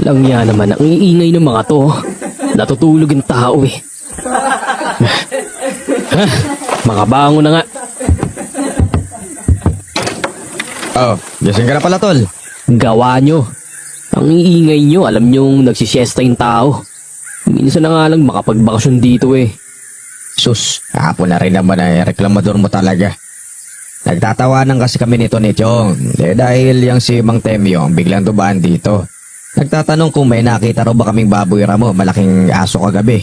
Lang yan naman, ang iingay ng mga to. Natutulog yung tao eh. Mga bango na nga. Oh, gising ka na pala, tol. Gawa nyo. Ang iingay nyo, alam nyong nagsisiesta yung tao. Minsan na nga lang makapagbakasyon dito eh. Sus, hapon na rin naman ay reklamador mo talaga. Nagtatawanan kasi kami nito ni Chong. Dahil yung si Mang Temyo ang biglang dubaan dito. Nagtatanong kung may nakita raw ba kaming baboy ramo, malaking aso kagabi.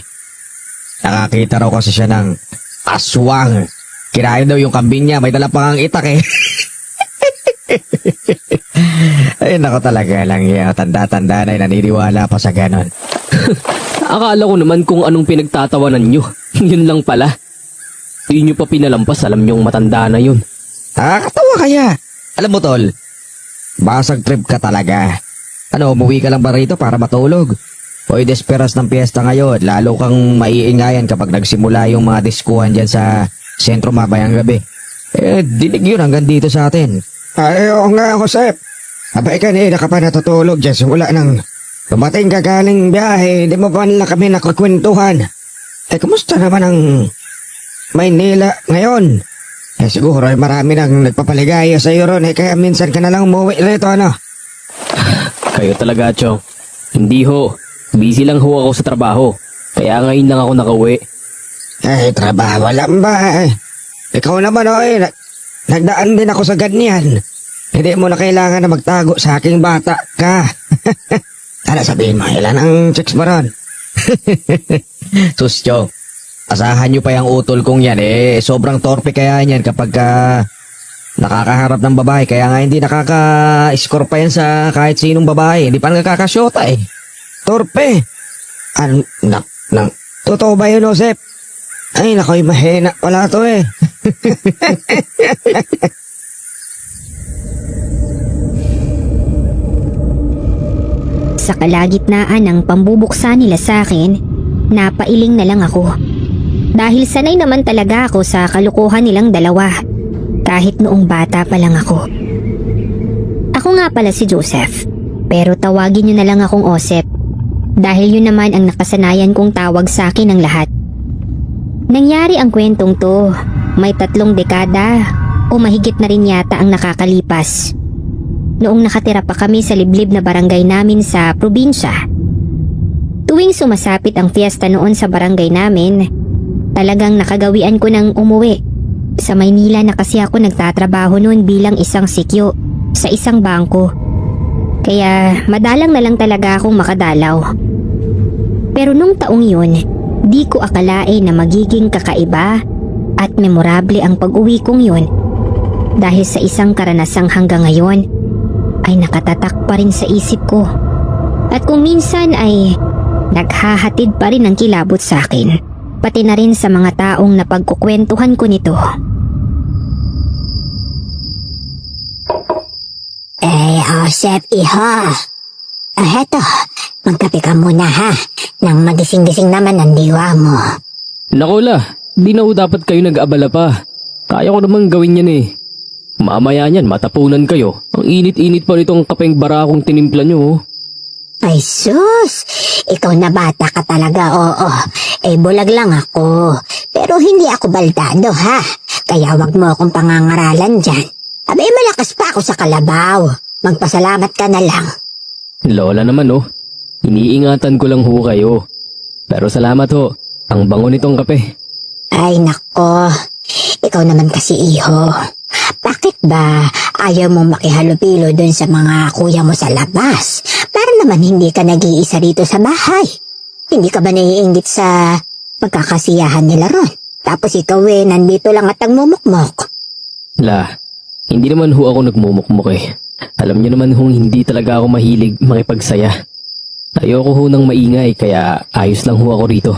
Nakakita raw kasi siya ng aswang. Kinain daw yung kambing niya, may dala pang itak eh. Ay nako talaga lang yan, tanda-tanda na naniniwala pa sa ganon. Akala ko naman kung anong pinagtatawanan nyo. Yun lang pala. Di nyo pa pinalampas, alam nyong matanda na yun. Nakakatawa kaya. Alam mo tol, basag trip ka talaga. Ano, umuwi ka lang ba rito para matulog? Hoy, desperas ng piyesta ngayon, lalo kang maiingayan kapag nagsimula yung mga diskuhan dyan sa sentro mabayang gabi. Dinig yun hanggang dito sa atin. Ay, oo nga, Josep. Abay kanina ka pa natutulog dyan simula nang dumating ka galing biyahe, di mo pa nila kami nakakwentuhan. Kumusta naman ang Maynila ngayon? Siguro ay marami nang nagpapaligaya sa iyo ron, kaya minsan ka na lang umuwi rito, ano? Kayo talaga, Chong. Hindi ho. Busy lang ho ako sa trabaho. Kaya ngayon lang ako nakauwi. Trabaho lang ba? Ikaw naman, nagdaan din ako sa ganyan. Hindi mo na kailangan na magtago sa aking bata ka. Ano sabihin mo, ilan ang chicks mo ron? Sus, Chong. Asahan nyo pa yung utol kong yan sobrang torpe kaya yan kapag nakakaharap ng babae. Kaya nga hindi nakaka-score pa yan sa kahit sinong babae. Hindi pa nakakasyota eh. Torpe. Totoo ba yun, Josep? Ay, nakoy, mahina pala to eh. Sa kalagitnaan ng pambubuksa nila sa akin, napailing na lang ako. Dahil sanay naman talaga ako sa kalukuhan nilang dalawa, kahit noong bata pa lang ako. Ako nga pala si Joseph, pero tawagin niyo na lang akong Osep, dahil yun naman ang nakasanayan kong tawag sa akin ng lahat. Nangyari ang kwentong to, may 3 dekada o mahigit na rin yata ang nakakalipas. Noong nakatira pa kami sa liblib na barangay namin sa probinsya. Tuwing sumasapit ang fiesta noon sa barangay namin, talagang nakagawian ko ng umuwi. Sa Maynila na kasi ako nagtatrabaho noon bilang isang sikyo sa isang bangko. Kaya madalang na lang talaga akong makadalaw. Pero nung taong yun, di ko akalain na magiging kakaiba at memorable ang pag-uwi kong yun. Dahil sa isang karanasang hanggang ngayon ay nakatatak pa rin sa isip ko. At kung minsan ay naghahatid pa rin ng kilabot sa akin. Pati na rin sa mga taong napagkukwentuhan ko nito. Osep, iho. Heto, magkape ka muna ha, nang magising-gising naman ang diwa mo. Naku la, di na ho dapat kayo nag-abala pa. Kaya ko namang gawin yan eh. Mamaya niyan, matapunan kayo. Ang init-init pa nitong kapeng barakong tinimpla nyo. Ay sus, ikaw na bata ka talaga, oo. Bulag lang ako. Pero hindi ako baldado ha, kaya wag mo akong pangangaralan dyan. Abay, malakas pa ako sa kalabaw. Magpasalamat ka na lang. Lola naman iniingatan ko lang ho kayo. Pero salamat ho, ang bango nitong kape. Ay nako, ikaw naman kasi iho. Bakit ba ayaw mong makihalupilo dun sa mga kuya mo sa labas? Para naman hindi ka nag-iisa rito sa bahay. Hindi ka ba naiinggit sa pagkakasiyahan nila ron? Tapos ikaw nandito lang at nagmumukmok. La, hindi naman ho ako nagmumukmok eh. Alam niyo naman hong hindi talaga ako mahilig makipagsaya. Ayoko ho ng maingay kaya ayos lang ho ako rito.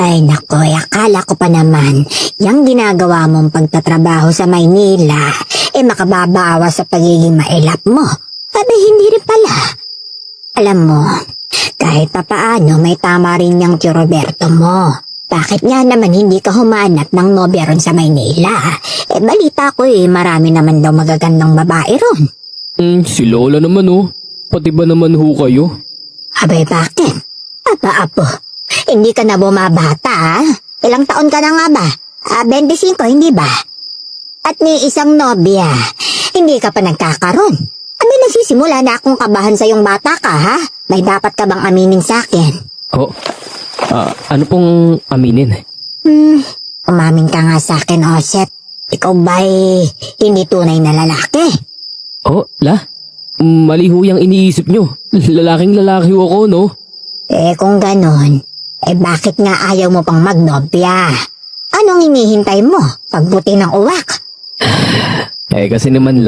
Ay nako, akala ko pa naman, yung ginagawa mong pagtatrabaho sa Maynila, makababawa sa pagiging mailap mo. Sabi hindi rin pala. Alam mo, kahit papaano may tama rin yung Tio Roberto mo. Bakit nga naman hindi ka humanap ng nobya ron sa Maynila? Balita ko marami naman daw magagandang babae ron. Si Lola naman Pati ba naman ho kayo? Abay, bakit? Apo, hindi ka na bumabata, ha? Ilang taon ka na nga ba? 25, hindi ba? At ni isang nobya, hindi ka pa nagkakaroon. Ano nagsisimula na akong kabahan sa yung bata ka, ha? May dapat ka bang aminin sa akin? Oh, ano pong aminin? Umamin ka nga sa akin, Osep. Ikaw ba'y hindi tunay na lalaki? Oh, mali ho yung iniisip nyo. Lalaking lalaki ho ako, no? Kung ganon, bakit nga ayaw mo pang magnobya? Anong hinihintay mo? Pagbuti ng uwak? Kasi naman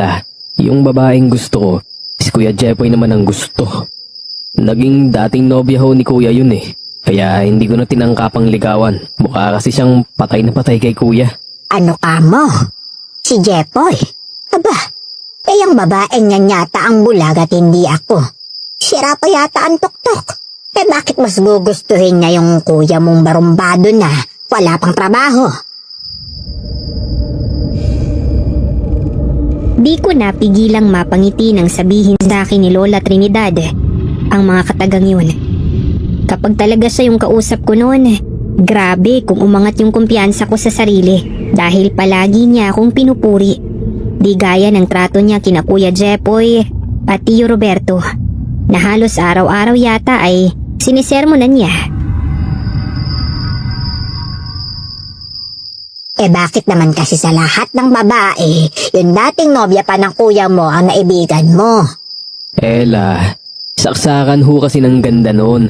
yung babaeng gusto ko, si Kuya Jepoy naman ang gusto. Naging dating nobya ho ni Kuya yun eh. Kaya hindi ko na tinangkapang ligawan. Mukha kasi siyang patay na patay kay Kuya. Ano ka mo? Si Jepoy? Aba, ang babaeng yan yata ang bulag at hindi ako. Sira pa yata ang tuktok. Bakit mas gugustuhin niya yung kuya mong barumbado na wala pang trabaho? Di ko napigilang mapangiti nang sabihin sa akin ni Lola Trinidad ang mga katagang yun. Kapag talaga siya yung kausap ko noon, grabe kung umangat yung kumpiyansa ko sa sarili dahil palagi niya akong pinupuri. Di gaya ng trato niya kina Kuya Jepoy at Tio Roberto na halos araw-araw yata ay sinisermonan niya. Bakit naman kasi sa lahat ng babae, yung dating nobya pa ng kuya mo ang naibigan mo? Saksakan ho kasi ng ganda noon.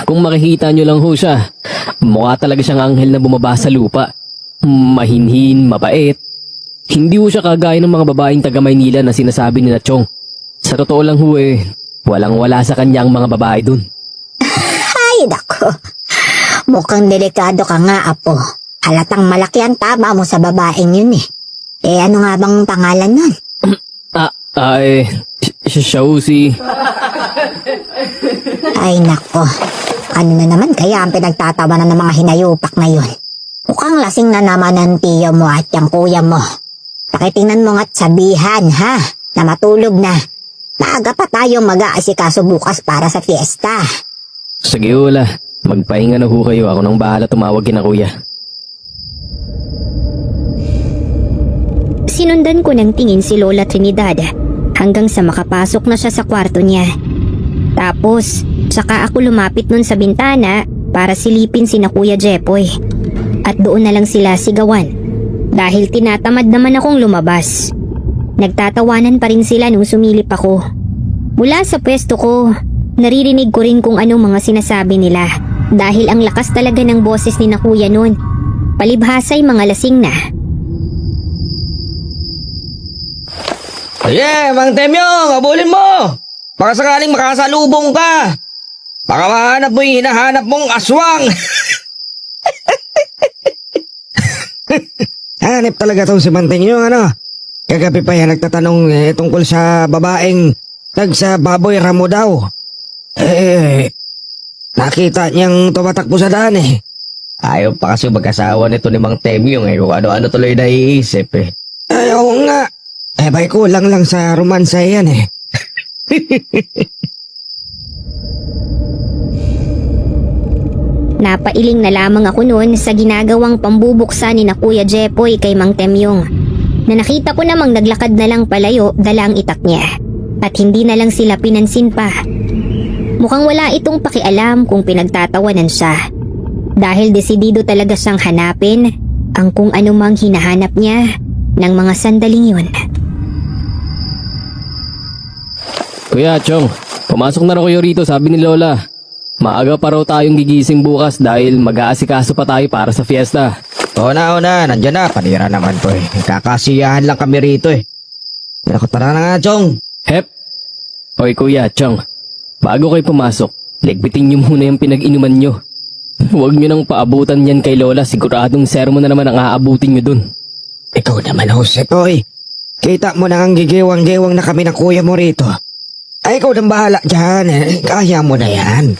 Kung makikita nyo lang ho siya, mukha talaga siyang anghel na bumaba sa lupa. Mahinhin, mabait. Hindi ho siya kagaya ng mga babaeng taga Maynila na sinasabi ni Chong. Sa totoo lang ho walang-wala sa kanya ang mga babae dun. Ay, nako. Mukhang delikado ka nga, Apo. Halatang malaki ang tama mo sa babaeng yun eh. Ano nga bang pangalan nun? Siya ho si... Ay, nako. Ano na naman kaya ang pinagtatawanan ng mga hinayupak na yun? Mukhang lasing na naman ang tiyo mo at yung kuya mo. Pakitingnan mo nga't sabihan, ha? Na matulog na. Maaga pa tayong mag-aasikaso bukas para sa fiesta. Sige ho, magpahinga na ho kayo. Ako nang bahala tumawag kina Kuya. Sinundan ko ng tingin si Lola Trinidad hanggang sa makapasok na siya sa kwarto niya. Tapos, saka ako lumapit nun sa bintana para silipin sina Kuya Jepoy. At doon na lang sila sigawan dahil tinatamad naman akong lumabas. Nagtatawanan pa rin sila nung sumilip ako. Mula sa pwesto ko, naririnig ko rin kung anong mga sinasabi nila dahil ang lakas talaga ng boses ni na Kuya noon. Palibhasa'y mga lasing na. Mang Temyong, abulin mo! Baka sakaling makasalubong ka! Baka mahanap mo yung hinahanap mong aswang! Hanip talaga tong si Mang Temyong, ano? Kagabi pa yan nagtatanong tungkol sa babaeng sa baboy ramo daw. Nakita niyang tumatakbo sa daan eh. Ayaw pa kasi mag-asawa nito ni Mang Temyong kung ano-ano tuloy naiisip eh. Oo nga. Bay kulang lang sa romansa yan eh. Napailing na lamang ako noon sa ginagawang pambubuksan ni na Kuya Jepoy kay Mang Temyong. Na nakita ko namang naglakad na lang palayo dala ang itak niya. At hindi na lang sila pinansin pa. Mukhang wala itong pakialam kung pinagtatawanan siya. Dahil desidido talaga siyang hanapin ang kung anumang hinahanap niya ng mga sandaling yun. Kuya Chong, pumasok na kayo rito, sabi ni Lola. Maaga pa raw tayong gigising bukas dahil mag-aasikaso pa tayo para sa fiesta. Oo na, nandyan na, panira naman to eh. Kakasiyahan lang kami rito eh. Naku, tara na nga, Chong. Hep! Oy Kuya Chong, bago kayo pumasok, ligpitin niyo muna yung pinag-inuman niyo. Huwag niyo nang paabutan yan kay Lola, siguradong sermon na naman ang aabutin niyo dun. Ikaw naman, Jose, oy. Kita mo na ang gigiwang-giwang na kami na kuya mo rito. Ay, ikaw nang bahala dyan eh. Kaya mo na yan.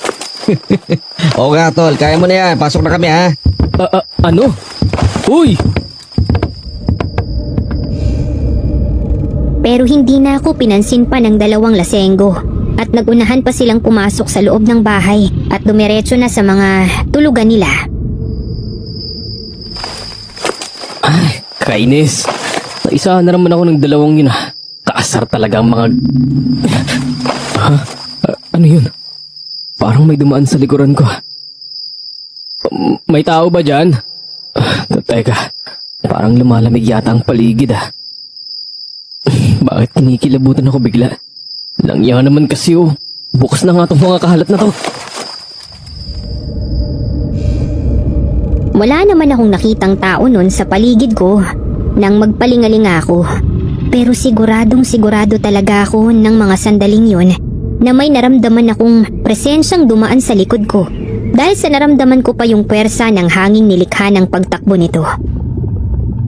Oo nga, tol. Kaya mo na yan. Pasok na kami, ha? Ano? Uy! Pero hindi na ako pinansin pa ng dalawang lasenggo at nagunahan pa silang pumasok sa loob ng bahay at dumiretso na sa mga tulugan nila. Ay, kainis. Naisa na naman ako ng dalawang yun ah. Kaasar talaga ang mga... Ha? Ano yun? Parang may dumaan sa likuran ko. May tao ba dyan? Teka, parang lumalamig yata ang paligid ah. Bakit kinikilabutan ako bigla? Langya naman kasi oh. Bukas na nga itong mga kahalat na to. Wala naman akong nakitang tao nun sa paligid ko nang magpalingalinga ako. Pero sigurado talaga ako ng mga sandaling yun na may naramdaman akong presensyang dumaan sa likod ko dahil sa naramdaman ko pa yung pwersa ng hanging nilikha ng pagtakbo nito.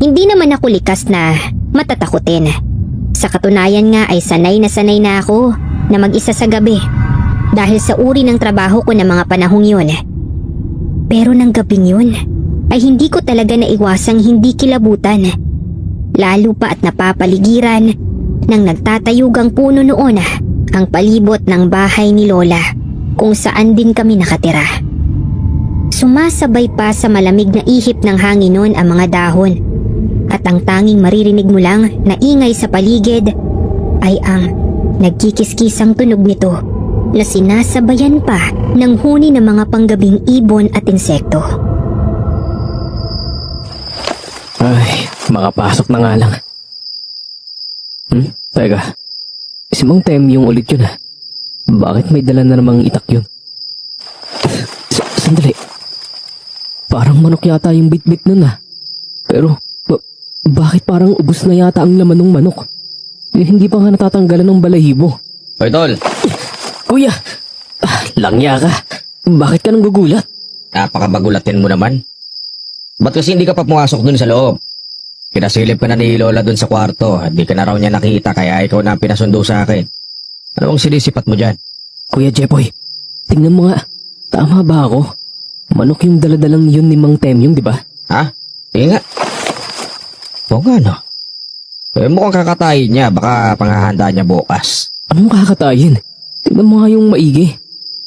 Hindi naman ako likas na matatakutin. Sa katunayan nga ay sanay na ako na mag-isa sa gabi dahil sa uri ng trabaho ko na mga panahong yun. Pero ng gabing yun ay hindi ko talaga naiwasang hindi kilabutan. Lalo pa at napapaligiran ng nagtatayugang puno noon ang palibot ng bahay ni Lola kung saan din kami nakatira. Sumasabay pa sa malamig na ihip ng hangin noon ang mga dahon at ang tanging maririnig mo lang na ingay sa paligid ay ang nagkikiskisang tunog nito na sinasabayan pa ng huni ng mga panggabing ibon at insekto. Ay, makapasok na nga lang. Teka, si Mang Temyong ulit yun ah. Bakit may dala na namang itak yun? Sandali. Parang manok yata yung bit-bit nun ah. Pero, bakit parang ubos na yata ang laman ng manok? Hindi pa nga natatanggalan ng balahibo. Hoy, tol! Kuya! Langya ka. Bakit ka nang gugulat? Napakabagulatin mo naman. Ba't kasi hindi ka pa pumasok dun sa loob? Pinasilip ka na ni Lola dun sa kwarto. Hindi ka na raw niya nakita kaya ikaw na ang pinasundo sa akin. Ano ang sinisipat mo dyan? Kuya Jepoy, tingnan mo nga. Tama ba ako? Manok yung daladalang yun ni Mang Temyong, di ba? Ha? Tingin nga. Oo nga no. Mukhang kakatayin niya. Baka panghahanda niya bukas. Anong kakatayin? Tingnan mo nga yung maigi.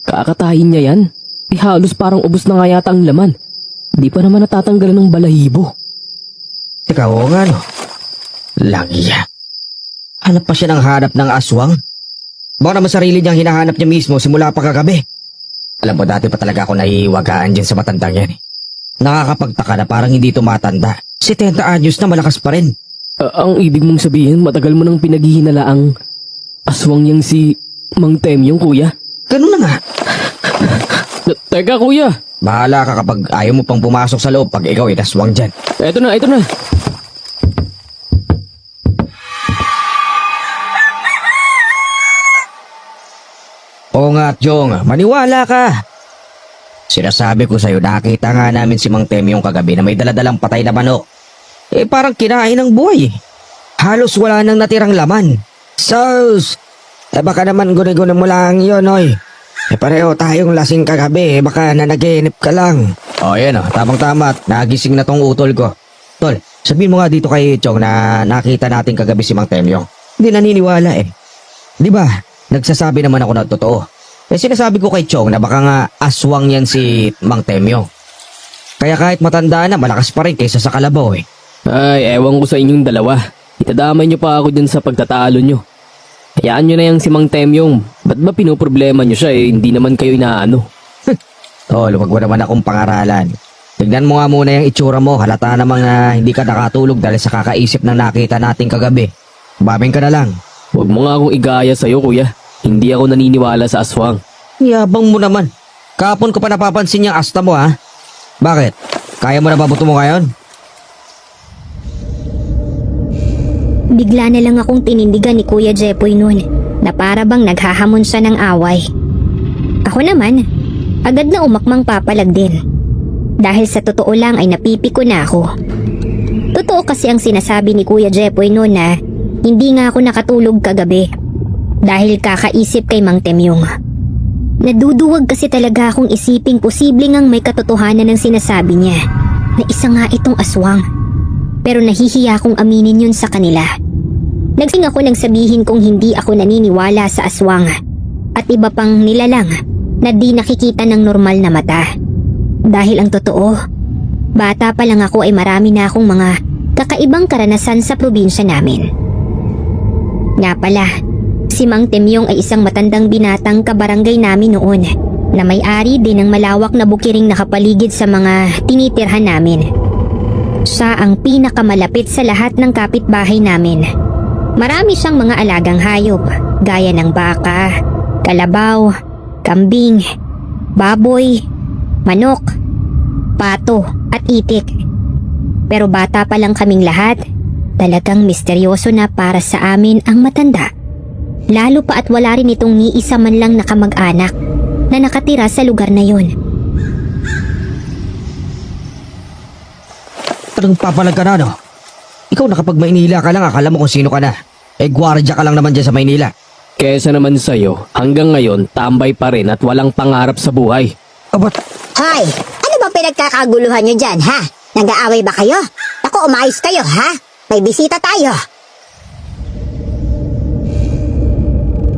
Kakatayin niya yan. Halos parang ubos na nga yata ang laman. Di pa naman natatanggalan ng balahibo. Teka, oo nga no. Langya. Hanap pa siya ng hanap ng aswang? Baka naman sarili niyang hinahanap niya mismo simula pa kagabi. Alam mo, dati pa talaga ako nahihiwagaan dyan sa matandang yan. Nakakapagtaka na parang hindi tumatanda. 70 anyos na malakas pa rin. Ang ibig mong sabihin, matagal mo nang pinaghihinala ang aswang yang si Mang Temyong, kuya? Ganun na nga. Teka, kuya! Bahala ka kapag ayaw mo pang pumasok sa loob pag ikaw itaswang dyan. Eto na, eto na! Oo nga, Jong. Maniwala ka. Sinasabi ko sa'yo, nakita nga namin si Mang Temyong kagabi na may daladalang patay na manok. Parang kinain ng buhay. Halos wala nang natirang laman. Sus! Baka naman guni-guni mo lang yun, oy. Pareho tayong lasing kagabi, baka nanaginip ka lang. Yan tamang-tama, nagising na tong utol ko. Tol, sabihin mo nga dito kay Chong na nakita natin kagabi si Mang Temyong. Hindi naniniwala Di ba, nagsasabi naman ako na totoo. Sinasabi ko kay Chong na baka nga aswang yan si Mang Temyong. Kaya kahit matanda na, malakas pa rin kaysa sa kalabaw Ay, ewan ko sa inyong dalawa. Itadamay niyo pa ako dyan sa pagtatalo niyo. Hayaan niyo na yung si Mang Temyong. Ba't ba pinoproblema niyo siya hindi naman kayo inaano? Tol, wag mo naman akong pangaralan. Tignan mo nga muna yung itsura mo. Halata namang hindi ka nakatulog dahil sa kakaisip ng nakita natin kagabi. Babing ka na lang. Huwag mo nga akong igaya sa'yo, kuya. Hindi ako naniniwala sa aswang. Yabang mo naman. Kapon ko pa napapansin yung asta mo Bakit? Kaya mo na babuto mo ngayon? Bigla na lang akong tinindigan ni Kuya Jepoy noon na para bang naghahamon siya ng away. Ako naman, agad na umakmang papalag din. Dahil sa totoo lang ay napipiko na ako. Totoo kasi ang sinasabi ni Kuya Jepoy noon na hindi nga ako nakatulog kagabi dahil kakaisip kay Mang Temyong. Naduduwag kasi talaga akong isiping posibleng ang may katotohanan ng sinasabi niya na isa nga itong aswang. Pero nahihiya akong aminin yun sa kanila. Nagsing ako nang sabihin kong hindi ako naniniwala sa aswang. at iba pang nilalang na di nakikita ng normal na mata. Dahil ang totoo, bata pa lang ako ay marami na akong mga kakaibang karanasan sa probinsya namin. Nga pala, si Mang Temyong ay isang matandang binatang kabarangay namin noon na may-ari din ng malawak na bukiring nakapaligid sa mga tinitirhan namin. Siya ang pinakamalapit sa lahat ng kapitbahay namin. Marami siyang mga alagang hayop gaya ng baka, kalabaw, kambing, baboy, manok, pato at itik. Pero bata pa lang kaming lahat, talagang misteryoso na para sa amin ang matanda. Lalo pa at wala rin itong ni isa man lang na kamag-anak na nakatira sa lugar na yon. Talagang papalag ka na, no? Ikaw nakapag Maynila ka lang, akala mo kung sino ka na. Gwardya ka lang naman dyan sa Maynila. Kesa naman sa'yo, hanggang ngayon tambay pa rin at walang pangarap sa buhay. Abat, Hoy, ano bang pinagkakaguluhan nyo dyan, ha? Nag-aaway ba kayo? Ako, umayos kayo, ha? May bisita tayo.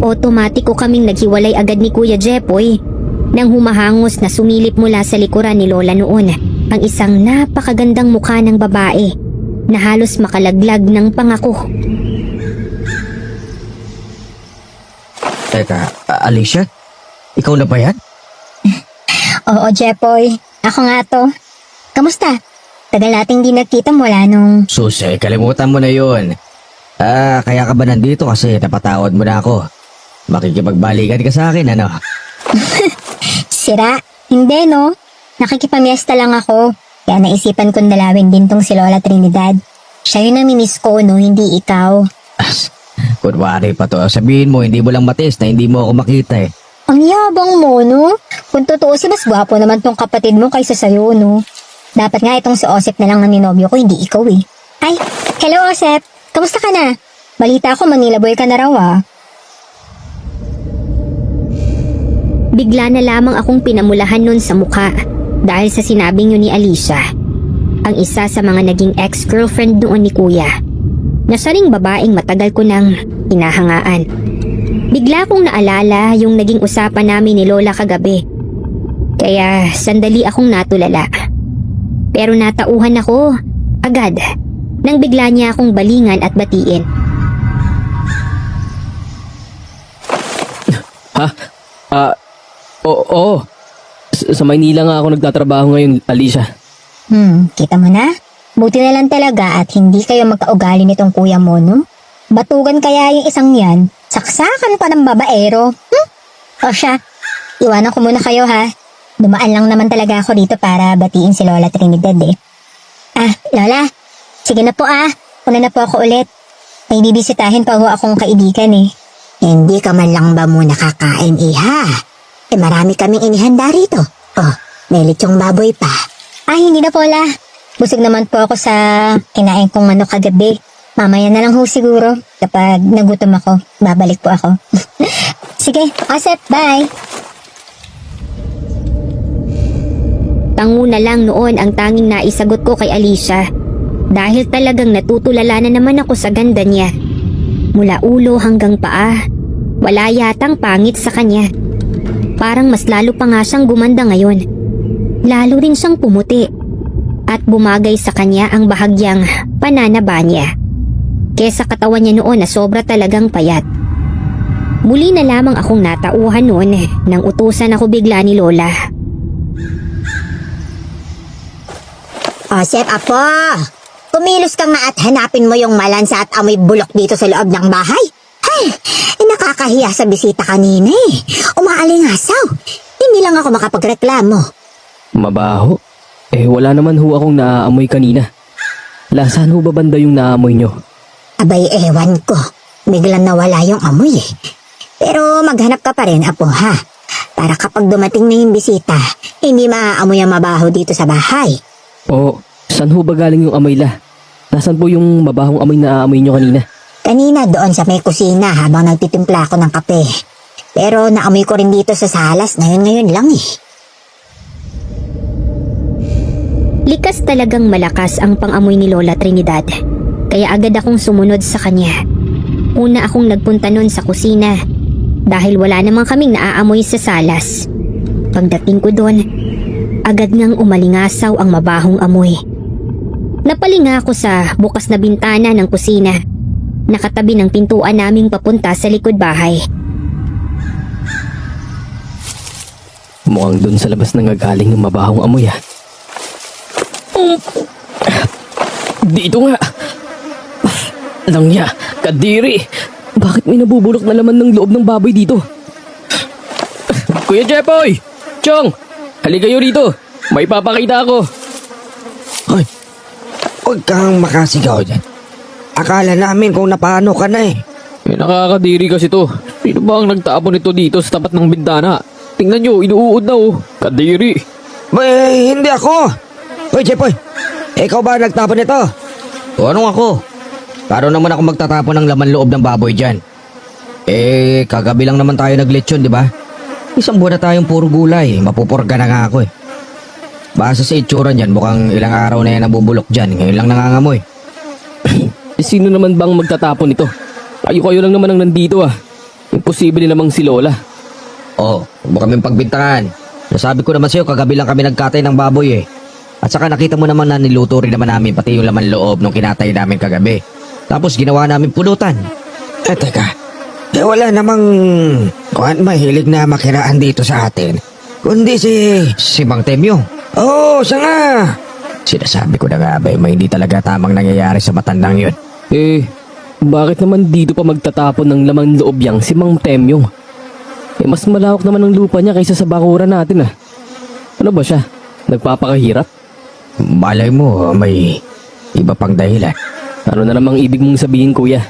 Otomatiko kaming naghiwalay agad ni Kuya Jepoy nang humahangos na sumilip mula sa likuran ni Lola noon ang isang napakagandang mukha ng babae na halos makalaglag ng pangako. teka, Alicia? Ikaw na ba yan? Oo, Jepoy. Ako nga to. Kamusta? Tagal nating di nagkita mula nung... Susi, kalimutan mo na yun. Kaya ka ba nandito kasi napatawad mo na ako? Makikipagbalikan ka sa akin, ano? Sira? Hindi, no? Nakikipamiesta lang ako. Kaya naisipan kong dalawin din tong si Lola Trinidad. Siya yung namimiss ko, no? Hindi ikaw. Kunwari pa to. Sabihin mo, hindi mo lang matis na hindi mo ako makita eh. Ang yabang mo, no? Kung totoo si mas gwapo naman tong kapatid mo kaysa sa'yo, no? Dapat nga itong si Osep na lang ang ninobyo ko, hindi ikaw eh. Ay, hello Osep! Kamusta ka na? Balita ko Manila boy ka na raw ah. Bigla na lamang akong pinamulahan nun sa mukha dahil sa sinabing yun ni Alicia, ang isa sa mga naging ex-girlfriend noon ni Kuya, na siya ring babaeng matagal ko nang hinahangaan. Bigla kong naalala yung naging usapan namin ni Lola kagabi, kaya sandali akong natulala. Pero natauhan ako agad nang bigla niya akong balingan at batiin. Ha? Oo. Sa Maynila nga ako nagtatrabaho ngayon, Alicia. Kita mo na? Buti na lang talaga at hindi kayo magkaugali nitong kuya mo, no? Batugan kaya yung isang yan, saksakan pa ng babaero. O siya, iwanan ko muna kayo ha. Dumaan lang naman talaga ako dito para batiin si Lola Trinidad eh. Lola, sige na po una na po ako ulit. May bibisitahin pa ho akong kaibigan eh. Hindi ka man lang ba muna kakain, iha? Marami kaming inihanda rito. Oh, may lechong baboy pa. Hindi na po la. Busog naman po ako sa kinain kong manok kagabi. Mamaya na lang ho siguro. Kapag nagutom ako, babalik po ako. Sige, Osep, bye! Tango na lang noon ang tanging naisagot ko kay Alicia dahil talagang natutulala na naman ako sa ganda niya. Mula ulo hanggang paa, wala yatang pangit sa kanya. Parang mas lalo pa nga siyang gumanda ngayon. Lalo rin siyang pumuti at bumagay sa kanya ang bahagyang pananaba niya kesa katawan niya noon na sobra talagang payat. Muli na lamang akong natauhan noon nang utusan ako bigla ni Lola. Osep, apo! Kumilos ka nga at hanapin mo yung malansa at amoy bulok dito sa loob ng bahay. Nakakahiya sa bisita kanina eh. Umaalingasaw. Hindi lang ako makapagreklamo. Mabaho? Wala naman ho akong naaamoy kanina. Saan ho ba banda yung naamoy nyo? Abay, ewan ko. Biglang nawala yung amoy eh. Pero maghanap ka pa rin, apo ha. Para kapag dumating na yung bisita, hindi maaamoy ang mabaho dito sa bahay. Saan ho ba galing yung amoy la? Nasaan po yung mabahong amoy na aamoy nyo kanina? Kanina doon sa may kusina habang nagtitimpla ako ng kape. Pero naamoy ko rin dito sa salas ngayon lang eh. Likas talagang malakas ang pangamoy ni Lola Trinidad, kaya agad akong sumunod sa kanya. Una akong nagpunta nun sa kusina dahil wala namang kaming naaamoy sa salas. Pagdating ko doon, agad ngang umalingasaw ang mabahong amoy. Napalinga ako sa bukas na bintana ng kusina, nakatabi ng pintuan naming papunta sa likod bahay. Mukhang dun sa labas nangagaling ng mabahong amoy ah. Dito nga. Langya, kadiri. Bakit may nabubulok na laman ng loob ng baboy dito? Kuya Jepoy! Chong! Halika kayo rito. May papakita ako. Hoy, huwag kang makasigaw dyan. Akala namin kung napano ka na eh. Nakakadiri kasi to. Sino ba ang nagtapon nito dito sa tapat ng bintana? Tingnan nyo, inuud na oh. Kadiri. Hindi ako. Hoy, Jepoy. Ikaw ba nagtapon nito? O anong ako? Paano naman ako magtatapon ng laman loob ng baboy dyan? Kagabi lang naman tayo naglechon, di ba? Isang buwan na tayong puro gulay. Mapupurga na nga ako eh. Base sa itsura niyan, mukhang ilang araw na yan nabubulok dyan. Ngayon lang nangangamoy. Sino naman bang magtatapon nito? Kayo lang naman ang nandito ah. Imposible namang si Lola. Huwag mo kaming pagbintangan. Nasabi ko naman sa'yo, kagabi lang kami nagkatay ng baboy eh. At saka nakita mo naman na niluto rin naman namin pati yung laman loob nung kinatay namin kagabi. Tapos ginawa namin pulutan. Teka, wala namang mahilig na makiraan dito sa atin. Kundi si Mang Temyong. Siya nga. Sinasabi ko na nga ba, may hindi talaga tamang nangyayari sa matandang yun. Bakit naman dito pa magtatapon ng laman loob yang si Mang Temyong? Mas malawak naman ang lupa niya kaysa sa bakuran natin ah. Ano ba siya? Nagpapakahirap? Malay mo, may iba pang dahilan. Ano na namang ibig mong sabihin, kuya?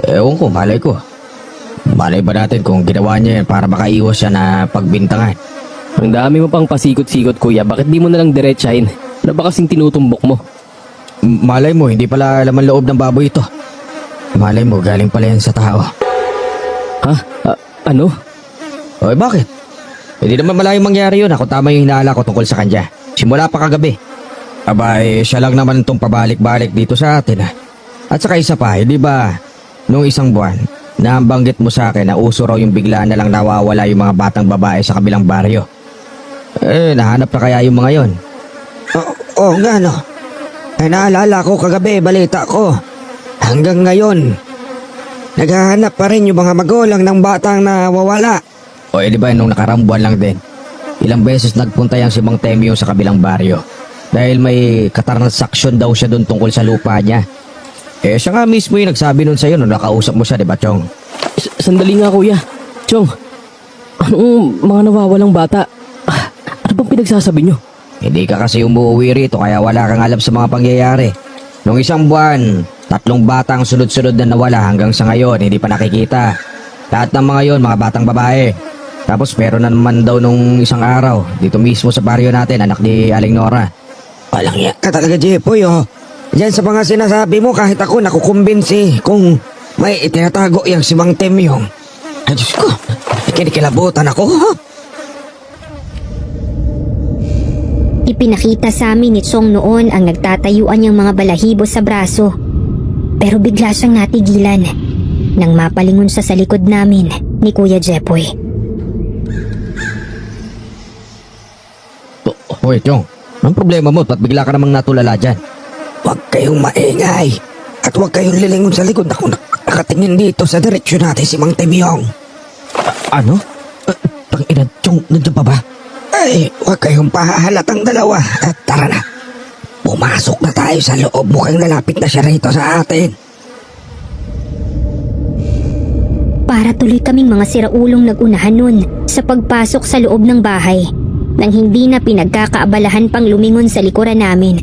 Ewan ko, malay ko. Malay ba natin kung ginawa niya yan para makaiwas siya na pagbintangan? Ang dami mo pang pasikot-sikot, kuya. Bakit di mo na lang diretsahin? Ano ba kasing tinutumbok mo? Malay mo, hindi pala laman loob ng baboy ito. Malay mo, galing pala yan sa tao. Ha? Ano? Oy, bakit? Hindi naman malayong mangyari yun. Ako tama yung hinahala ko tungkol sa kanya. Simula pa kagabi. Siya lang naman itong pabalik-balik dito sa atin ah. At saka isa pa, hindi ba, nung isang buwan, nabanggit mo sa akin na uso raw yung biglaan na lang nawawala yung mga batang babae sa kabilang baryo. Nahanap na kaya yung mga yon? Oo nga no. Naalala ko kagabi, balita ko. Hanggang ngayon, naghahanap pa rin yung mga magulang ng batang nawawala. Di ba nung nakarambuan lang din, ilang beses nagpunta yan si Mang Temyo sa kabilang baryo. Dahil may katarnasaksyon daw siya doon tungkol sa lupa niya. Siya nga mismo yung nagsabi nun sa'yo nung nakausap mo siya, di ba, Chong? Sandali nga, kuya. Chong, anong mga nawawalang bata? Ano bang pinagsasabi nyo? Hindi ka kasi umuwi rito kaya wala kang alam sa mga pangyayari. Nung isang buwan, 3 batang sunod-sunod na nawala hanggang sa ngayon, hindi pa nakikita. Lahat ng mga yon, mga batang babae. Tapos meron na naman daw nung isang araw, dito mismo sa baryo natin, anak ni Aling Nora. Walang yan ka talaga, Jepoy, oh. Diyan sa mga sinasabi mo, kahit ako nakukumbinsi kung may itinatago yang si Mang Temyong. Ay, Diyos ko, kinikilabutan ako, ha? Ipinakita sa amin ni Chong noon ang nagtatayuan niyang mga balahibo sa braso. Pero bigla siyang natigilan nang mapalingon siya sa likod namin ni Kuya Jepoy. Hoy, Chong, anong problema mo? Ba't bigla ka namang natulala dyan? Huwag kayong maingay at huwag kayong lilingon sa likod. Ako nakatingin dito sa direksyon natin si Mang Temyong. Ano? Tangina, Chong, nandiyan pa ba? Ay, huwag kayong pahahalatang dalawa at tara na. Pumasok na tayo sa loob. Mukhang lalapit na siya rito sa atin. Para tuloy kaming mga siraulong nagunahan nun sa pagpasok sa loob ng bahay nang hindi na pinagkakaabalahan pang lumingon sa likuran namin.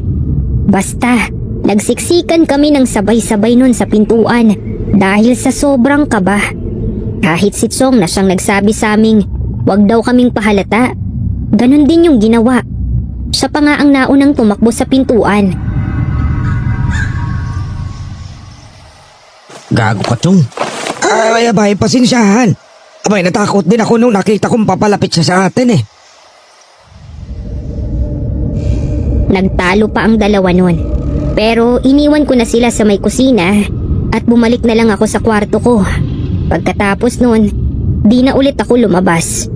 Basta, nagsiksikan kami ng sabay-sabay nun sa pintuan dahil sa sobrang kaba. Kahit si Chong na siyang nagsabi sa aming wag daw kaming pahalata, ganon din yung ginawa. Siya pa nga ang naunang tumakbo sa pintuan. Gago ka, Chong. Ay, abay, pasensyahan. Abay, natakot din ako nung nakita kong papalapit siya sa atin eh. Nagtalo pa ang dalawa nun. Pero iniwan ko na sila sa may kusina at bumalik na lang ako sa kwarto ko. Pagkatapos nun, Di na ulit ako lumabas.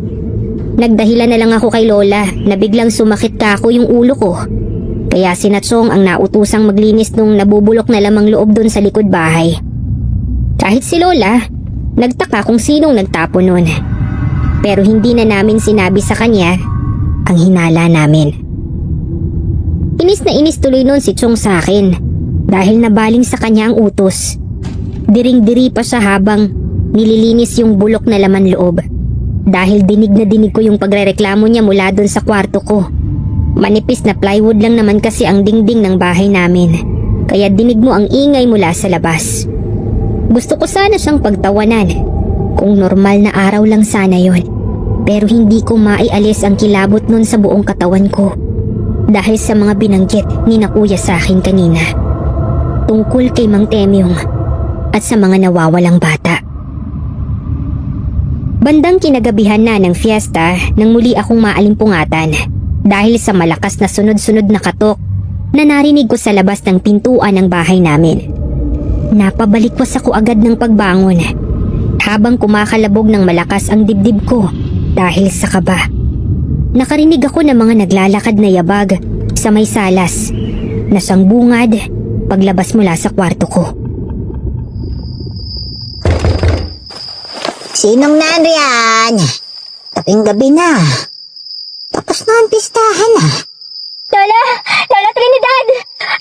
Nagdahilan na lang ako kay Lola na biglang sumakit kako yung ulo ko. Kaya si Natsong ang nautusang maglinis nung nabubulok na lamang loob doon sa likod bahay. Kahit si Lola, nagtaka kung sinong nagtapon nun. Pero hindi na namin sinabi sa kanya ang hinala namin. Inis na inis tuloy nun si Chong sa akin dahil nabaling sa kanya ang utos. Diring-diri pa siya habang nililinis yung bulok na laman loob. Dahil dinig na dinig ko yung pagrereklamo niya mula doon sa kwarto ko. Manipis na plywood lang naman kasi ang dingding ng bahay namin. Kaya dinig mo ang ingay mula sa labas. Gusto ko sana siyang pagtawanan. Kung normal na araw lang sana yon. Pero hindi ko maialis ang kilabot nun sa buong katawan ko. Dahil sa mga binanggit ni na kuya sa akin kanina. Tungkol kay Mang Temyong at sa mga nawawalang bata. Bandang kinagabihan na ng fiesta nang muli akong maalimpungatan dahil sa malakas na sunod-sunod na katok na narinig ko sa labas ng pintuan ng bahay namin. Napabalikwas ako agad ng pagbangon habang kumakalabog ng malakas ang dibdib ko dahil sa kaba. Nakarinig ako ng mga naglalakad na yabag sa may salas na siyang bungad paglabas mula sa kwarto ko. Sinong nariyan? Taping gabi na. Tapos na ang pistahan ah. Lola! Lola Trinidad!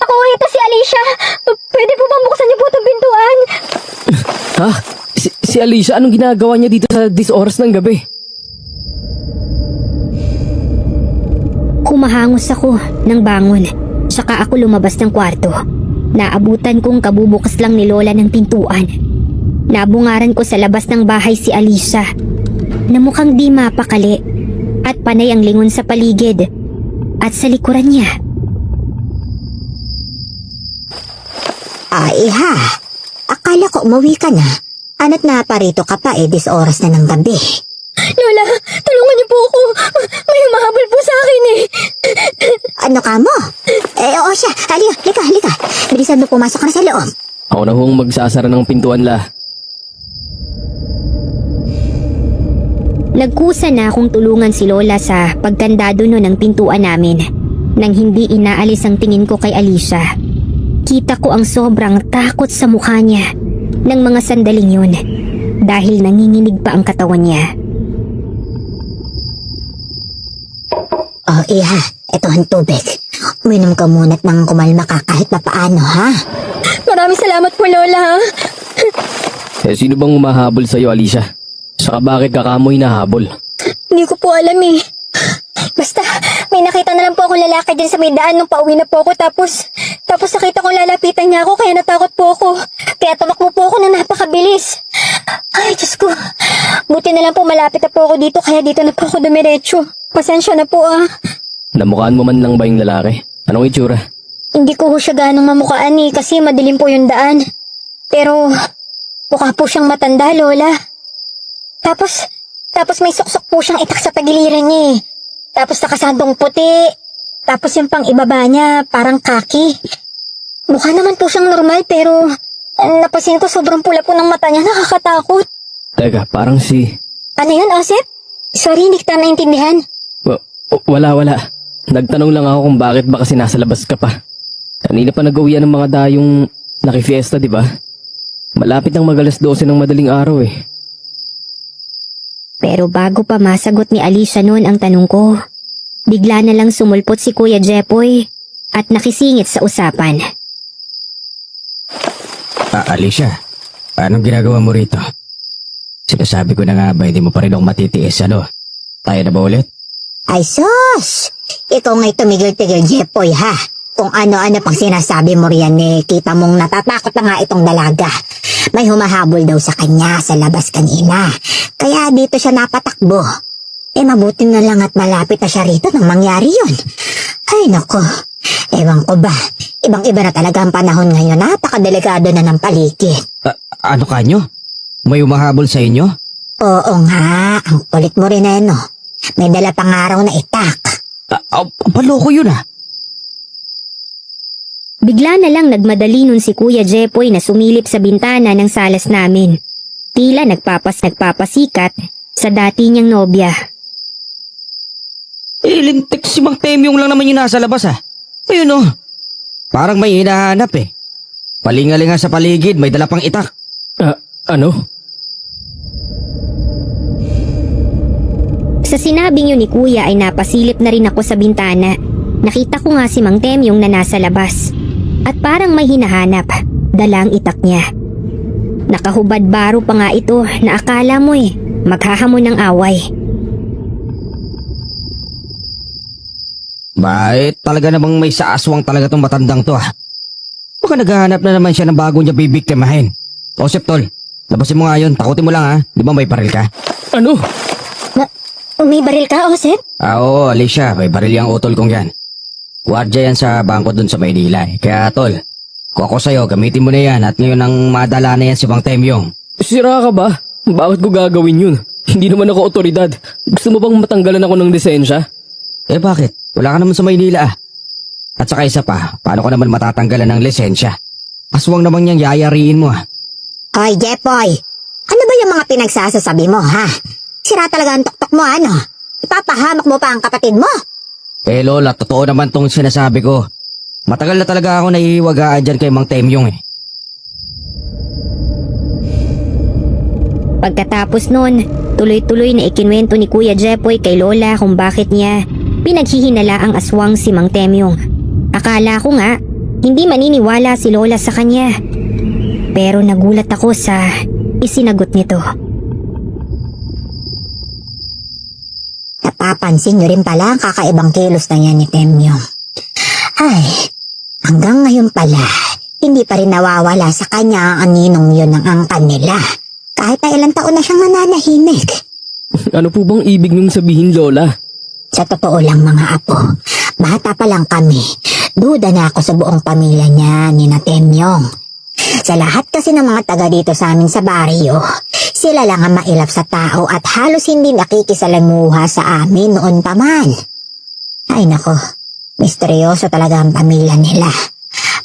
Ako ito si Alicia. Pwede po bang buksan niyo po itong pintuan? Ha? Si Alicia, anong ginagawa niya dito sa oras ng gabi? Kumahangos ako ng bangon, saka ako lumabas ng kwarto. Naabutan kong kabubukas lang ni Lola ng pintuan. Nabungaran ko sa labas ng bahay si Alicia, na mukhang di mapakali at panay ang lingon sa paligid at sa likuran niya. Ay ha, akala ko umuwi ka na. Ano't naparito ka pa dis oras na ng gabi. Lola, tulungan niyo po ako. May humahabol po sa akin eh. Ano ka mo? Oo siya. Halika. Bilisan mo pumasok na sa loob. Ako na hong magsasara ng pintuan la. Nagkusa na akong tulungan si Lola sa pagkandado no ng pintuan namin nang hindi inaalis ang tingin ko kay Alicia. Kita ko ang sobrang takot sa mukha niya ng mga sandaling yun dahil nanginginig pa ang katawan niya. Oh, iha. Ito ang tubig. Uminom ka muna't nang kumalma ka kahit papaano, ha? Maraming salamat po, Lola. Sino bang umahabol sa'yo, Alicia? Saka bakit kakamoy nahabol? Hindi ko po alam eh. Basta, may nakita na lang po akong lalaki dyan sa may daan nung pauwi na po ako tapos nakita kong lalapitan niya ako kaya natakot po ako. Kaya tumakbo po ako na napakabilis. Ay, Diyos ko. Buti na lang po malapit na po ako dito kaya dito na po ako dumiretso. Pasensya na po ah. Namukhaan mo man lang ba yung lalaki? Anong itsura? Hindi ko siya ganong mamukhaan eh kasi madilim po yung daan. Pero, mukha po siyang matanda, Lola. Tapos may suksok po siyang itak sa tagiliran niya eh. Tapos nakasandong puti. Tapos yung pang ibaba niya, parang kaki. Mukha naman po siyang normal pero napasin ko sobrang pula po ng mata niya, nakakatakot. Teka, parang si... Ano yun, Osep? Sorry, hindi kita naintindihan. Wala. Nagtanong lang ako kung bakit ba kasi nasa labas ka pa. Kanina pa nag-uwian ng mga dayong nakifiesta, di ba? Malapit ang mag-alas 12 ng madaling araw eh. Pero bago pa masagot ni Alicia noon ang tanong ko, bigla na lang sumulpot si Kuya Jepoy at nakisingit sa usapan. Alicia, anong ginagawa mo rito? Sinasabi ko na nga ba hindi mo pa rin ako matitiis, ano? Tayo na ba ulit? Ay, sus! Ikaw nga'y tumigil-tigil, Jepoy, ha? Kung ano-ano pang sinasabi mo riyan eh, kita mong natatakot na nga itong dalaga. May humahabol daw sa kanya sa labas kanina. Kaya dito siya napatakbo. Mabuti na lang at malapit na siya rito nang mangyari yun. Ay, naku. Ewan ko ba, ibang-iba na talaga ang panahon ngayon. Napakadelikado na ng paligid. Ano kanyo? May umahabol sa inyo? Oo nga, ang kulit mo rin no. May dala pang araw na itak. Paloko yun ah. Bigla na lang nagmadali nun si Kuya Jepoy na sumilip sa bintana ng salas namin. Tila nagpapasikat sa dati niyang nobya. Lintik si Mang Temyong lang naman yung nasa labas Ayun Parang may hinahanap Palingalinga sa paligid, may dala pang itak. Ano? Sa sinabing yun ni Kuya ay napasilip na rin ako sa bintana. Nakita ko nga si Mang Temyong na nasa labas. At parang may hinahanap, dala ang itak niya. Nakahubad baro pa nga ito na akala mo maghahamon ng away. Bakit talaga namang may saaswang talaga tong matandang to Baka naghahanap na naman siya ng bago niya bibiktimahin. Osep tol, labasin mo nga yun, takutin mo lang Di ba may baril ka? Ano? May baril ka, Osep? Oo, Alicia, may baril yung utol kong yan. Guardia yan sa bangko dun sa Maynila Kaya tol, kung ako sa'yo, gamitin mo na yan at ngayon ang madala na yan si Mang Temyong. Sira ka ba? Bakit ko gagawin yun? Hindi naman ako otoridad. Gusto mo bang matanggalan ako ng lisensya? Bakit? Wala ka naman sa Maynila At saka isa pa, paano ka naman matatanggalan ng lisensya? Aswang naman niyang yayariin mo Hoy, Jepoy! Ano ba yung mga pinagsasasabi mo, ha? Sira talaga ang tuktok mo, ano? Ipapahamak mo pa ang kapatid mo? Lola, totoo naman tong sinasabi ko. Matagal na talaga ako naiiwagaan dyan kay Mang Temyong Pagkatapos nun, tuloy-tuloy na ikinwento ni Kuya Jepoy kay Lola kung bakit niya pinaghihinala ang aswang si Mang Temyong. Akala ko nga, hindi maniniwala si Lola sa kanya. Pero nagulat ako sa isinagot nito. Napapansin nyo rin pala ang kakaibang kilos na yan ni Temyong. Ay, hanggang ngayon pala, hindi pa rin nawawala sa kanya ang aninong yun ng angkan nila. Kahit na ilang taon na siyang nananahimik. Ano po bang ibig niyong sabihin, Lola? Sa totoo lang mga apo, bata pa lang kami. Duda na ako sa buong pamilya niya ni na Temyong. Sa lahat kasi ng mga taga dito sa amin sa baryo, sila lang ang mailap sa tao at halos hindi nakikisalamuha sa amin noon pa man. Ay nako, misteryoso talaga ang pamilya nila.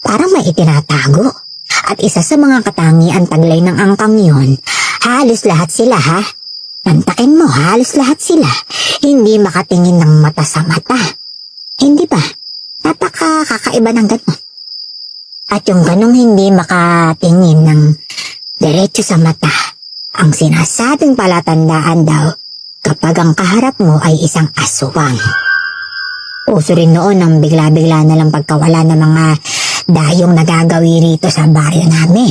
Parang may itinatago. At isa sa mga katangian taglay ng angkang yun, halos lahat sila Tantakin mo, halos lahat sila. Hindi makatingin ng mata sa mata. Hindi ba? Napakakaiba ng ganon. At yung ganong hindi makatingin ng diretso sa mata, ang sinasabing palatandaan daw kapag ang kaharap mo ay isang aswang. Uso rin noon ang bigla-bigla na lang pagkawala ng mga dayong nagagawi rito sa baryo namin.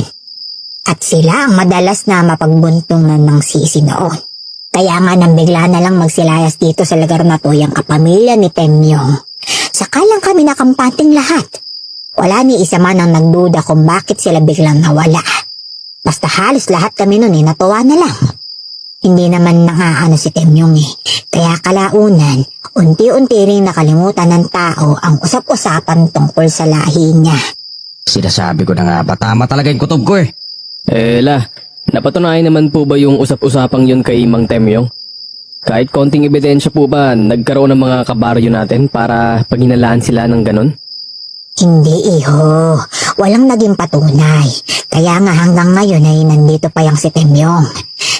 At sila ang madalas na mapagbuntungan ng sisi noon. Kaya nga nang bigla na lang magsilayas dito sa lugar na to yung kapamilya ni Temyong. Saka lang kami nakampanting lahat. Wala ni isa man ang nagduda kung bakit sila biglang nawala. Basta halos lahat kami nun natuwa na lang. Hindi naman nakaano si Temyong Kaya kalaunan, unti-unti ring nakalimutan ng tao ang usap-usapan tungkol sa lahi niya. Sinasabi ko na nga ba, tama talaga yung kutob ko La, napatunayan naman po ba yung usap-usapang yun kay Mang Temyong? Kahit konting ebidensya po ba nagkaroon ng mga kabaryo natin para paghinalaan sila ng ganon? Hindi iho, walang naging patunay. Kaya nga hanggang ngayon ay nandito pa yung si Temyong.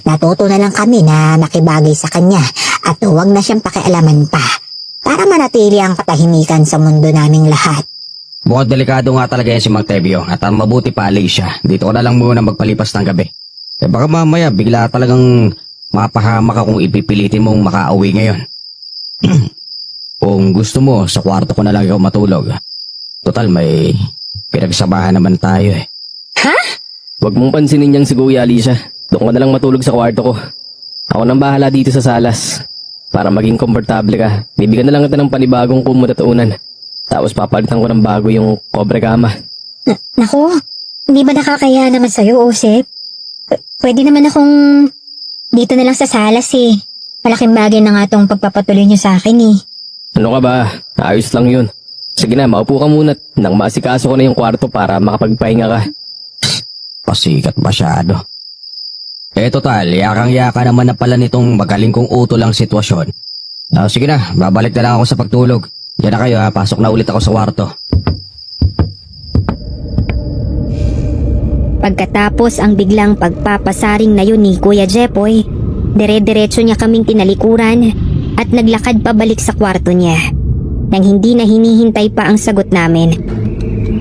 Natuto na lang kami na makibagay sa kanya at huwag na siyang pakialaman pa para manatili ang katahimikan sa mundo naming lahat. Mukhang delikado nga talaga yan si Mang Temyong at ang mabuti pa Alicia, dito ko na lang muna magpalipas ng gabi. Baka mamaya bigla talagang mapahamak ka kung ipipilitin mong makauwi ngayon. Kung gusto mo, sa kwarto ko na lang ikaw matulog. Total, may pinagsabahan naman tayo Huwag mong pansinin niyang si Kuya Alicia. Doon ka na lang matulog sa kwarto ko. Ako nang bahala dito sa salas. Para maging komportable ka, bibigyan na lang kita ng panibagong kumutatuunan. Tapos papalitan ko ng bago yung kobre kama. Naku, hindi ba nakakaya naman sa'yo, Osep? Pwede naman akong dito na lang sa salas Malaking bagay na nga tong pagpapatuloy niyo sa akin Ano ka ba? Ayos lang yun. Sige na, maupo ka muna nang maasikaso ko na yung kwarto para makapagpahinga ka. Pasikat masyado. Total, yakang-yaka naman na pala nitong magaling kong utol ang sitwasyon. Sige na, babalik na lang ako sa pagtulog. Diyan na kayo pasok na ulit ako sa kwarto. Pagkatapos ang biglang pagpapasaring na yun ni Kuya Jepoy, dire-diretso niya kaming tinalikuran at naglakad pabalik sa kwarto niya. Nang hindi na hinihintay pa ang sagot namin.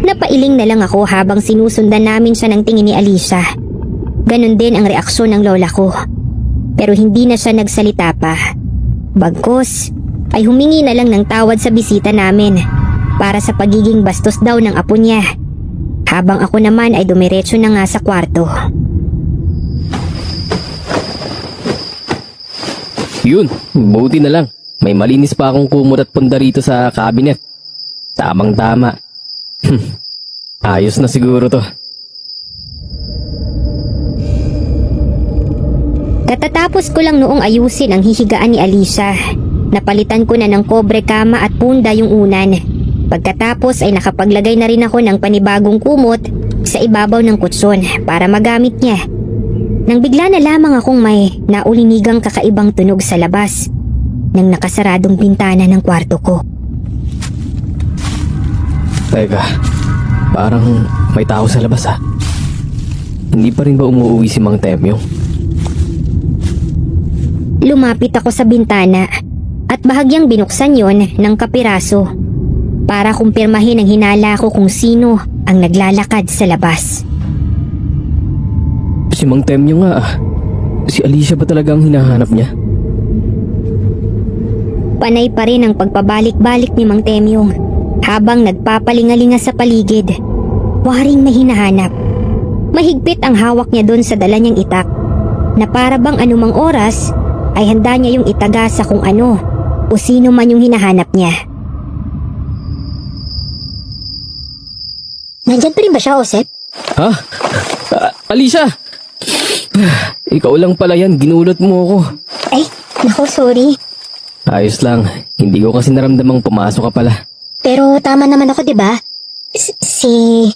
Napailing na lang ako habang sinusundan namin siya ng tingin ni Alicia. Ganon din ang reaksyon ng lola ko. Pero hindi na siya nagsalita pa. Bagkus ay humingi na lang ng tawad sa bisita namin para sa pagiging bastos daw ng apo niya. Habang ako naman ay dumiretso na nga sa kwarto. Yun, buti na lang. May malinis pa akong kumot at punda rito sa cabinet. Tamang-tama. Ayos na siguro to. Katatapos ko lang noong ayusin ang hihigaan ni Alicia. Napalitan ko na ng kobre kama at punda yung unan. Pagkatapos ay nakapaglagay na rin ako ng panibagong kumot sa ibabaw ng kutson para magamit niya. Nang bigla na lamang akong may naulinigang kakaibang tunog sa labas ng nakasaradong bintana ng kwarto ko. Teka, parang may tao sa labas ha. Hindi pa rin ba umuwi si Mang Temyo? Lumapit ako sa bintana at bahagyang binuksan yon ng kapiraso para kumpirmahin ang hinala ko kung sino ang naglalakad sa labas. Si Mang Temyo nga ah. Si Alicia ba talaga ang hinahanap niya? Panay pa rin ang pagpabalik-balik ni Mang Temyong habang nagpapalingalinga sa paligid. Waring may hinahanap. Mahigpit ang hawak niya doon sa dala niyang itak na para bang anumang oras ay handa niya yung itaga sa kung ano o sino man yung hinahanap niya. Nandyan pa rin ba siya, Osep? Ha? Alicia! Ikaw lang pala yan, ginulot mo ako. Ay, naku, sorry. Ayos lang, hindi ko kasi naramdamang pumasok ka pala. Pero tama naman ako, di ba? Si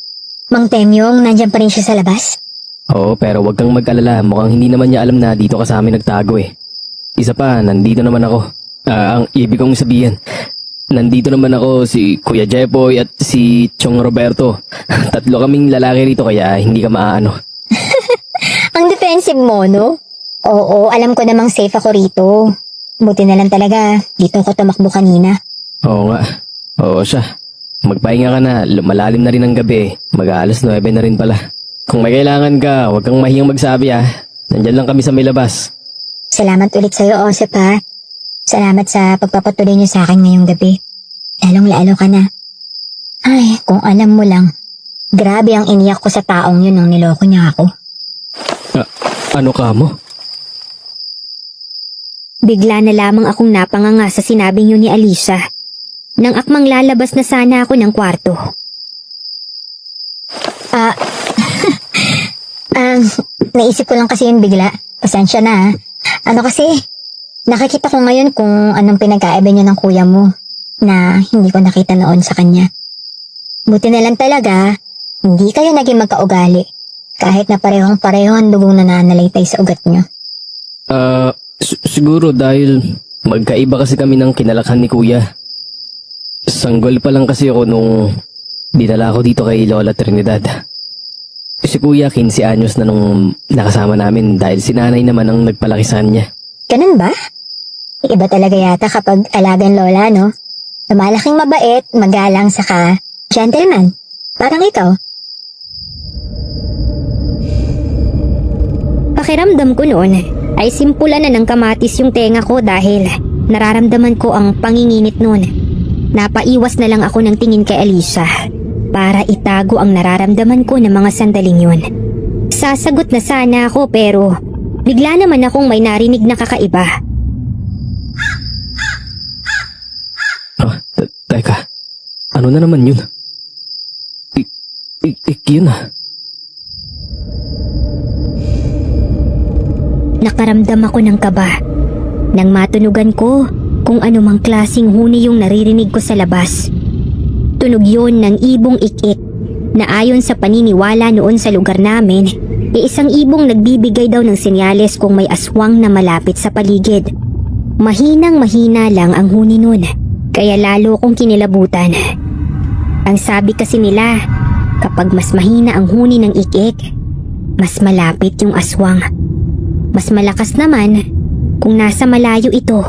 Mang Temyong, nandyan pa rin siya sa labas? Oo, pero wag kang mag-alala, mukhang hindi naman niya alam na dito ka sa amin nagtago eh. Isa pa, nandito naman ako. Ang ibig kong sabihin, nandito naman ako, si Kuya Jepoy at si Chong Roberto. Tatlo kaming lalaki rito kaya hindi ka maaano. Ang defensive mo, no? Oo, alam ko namang safe ako rito. Buti na lang talaga, dito ko tumakbo kanina. Oo nga, oo siya. Magpahinga ka na, lumalalim na rin ang gabi. Mag-aalas 9 na rin pala. Kung may kailangan ka, huwag kang mahiyang magsabi ah. Nandyan lang kami sa may labas. Salamat ulit sa'yo, Osep, ha? Salamat sa pagpapatuloy niyo sa akin ngayong gabi. Lalong-lalo ka na. Ay, kung alam mo lang, grabe ang iniyak ko sa taong yun nung niloko niya ako. Ano ka mo? Bigla na lamang akong napanganga sa sinabing yun ni Alicia. Nang akmang lalabas na sana ako ng kwarto. Naisip ko lang kasi yun bigla. Pasensya na, ha? Ano kasi, nakikita ko ngayon kung anong pinagkaiba niya ng kuya mo na hindi ko nakita noon sa kanya. Buti na lang talaga, hindi kayo naging magkaugali. Kahit na parehong-pareho ang dugong nananalaytay sa ugat niyo. Siguro dahil magkaiba kasi kami ng kinalakhan ni Kuya. Sanggol pa lang kasi ako nung dinala ako dito kay Lola Trinidad. Si Kuya 15 anyos na nung nakasama namin dahil si nanay naman ang nagpalaki sa kanya. Ganun ba? Iba talaga yata kapag alagang lola, no? Lumalaking mabait, magalang, saka gentleman. Parang ikaw. Pakiramdam ko noon ay simpulan na ng kamatis yung tenga ko dahil nararamdaman ko ang panginginit noon. Napaiwas na lang ako ng tingin kay Alicia para itago ang nararamdaman ko ng mga sandaling yun. Sasagot na sana ako pero bigla naman akong may narinig na kakaiba. Teka, ano na naman yun? Yun ah. Nakaramdam ako ng kaba nang matunugan ko kung anumang klaseng huni yung naririnig ko sa labas. Tunog yun ng ibong ik-ik na ayon sa paniniwala noon sa lugar namin, isang ibong nagbibigay daw ng senyales kung may aswang na malapit sa paligid. Mahinang-mahina lang ang huni nun, kaya lalo kong kinilabutan. Ang sabi kasi nila, kapag mas mahina ang huni ng ik-ik, mas malapit yung aswang. Mas malakas naman kung nasa malayo ito.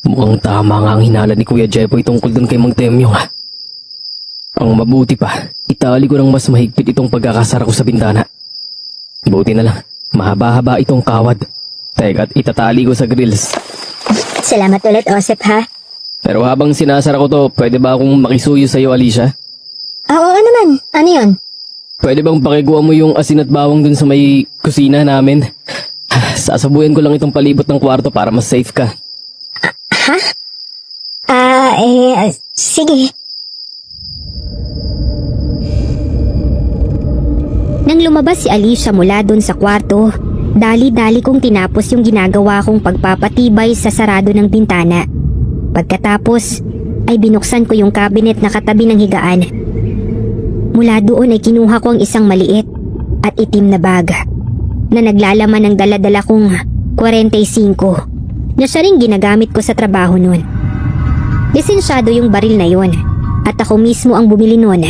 Mukhang tama nga ang hinala ni Kuya Jepoy tungkol dun kay Mang Temyong. Ang mabuti pa, itali ko ng mas mahigpit itong pagkakasara ko sa bintana. Buti na lang, mahaba-haba itong kawad. Teka't itatali ko sa grills. Salamat ulit, Osep, ha? Pero habang sinasara ko to, pwede ba akong makisuyo sa'yo, Alicia? Oo naman. Ano yun? Pwede bang pakiguan mo yung asin at bawang dun sa may kusina namin? Sasabuyan ko lang itong palibot ng kwarto para mas safe ka. Sige. Nang lumabas si Alicia mula dun sa kwarto, dali-dali kong tinapos yung ginagawa kong pagpapatibay sa sarado ng bintana. Pagkatapos, ay binuksan ko yung cabinet na katabi ng higaan. Mula doon ay kinuha ko ang isang maliit at itim na bag na naglalaman ng dala-dala kong 45 na siya rin ginagamit ko sa trabaho noon. Lisensyado yung baril na yon at ako mismo ang bumili noon.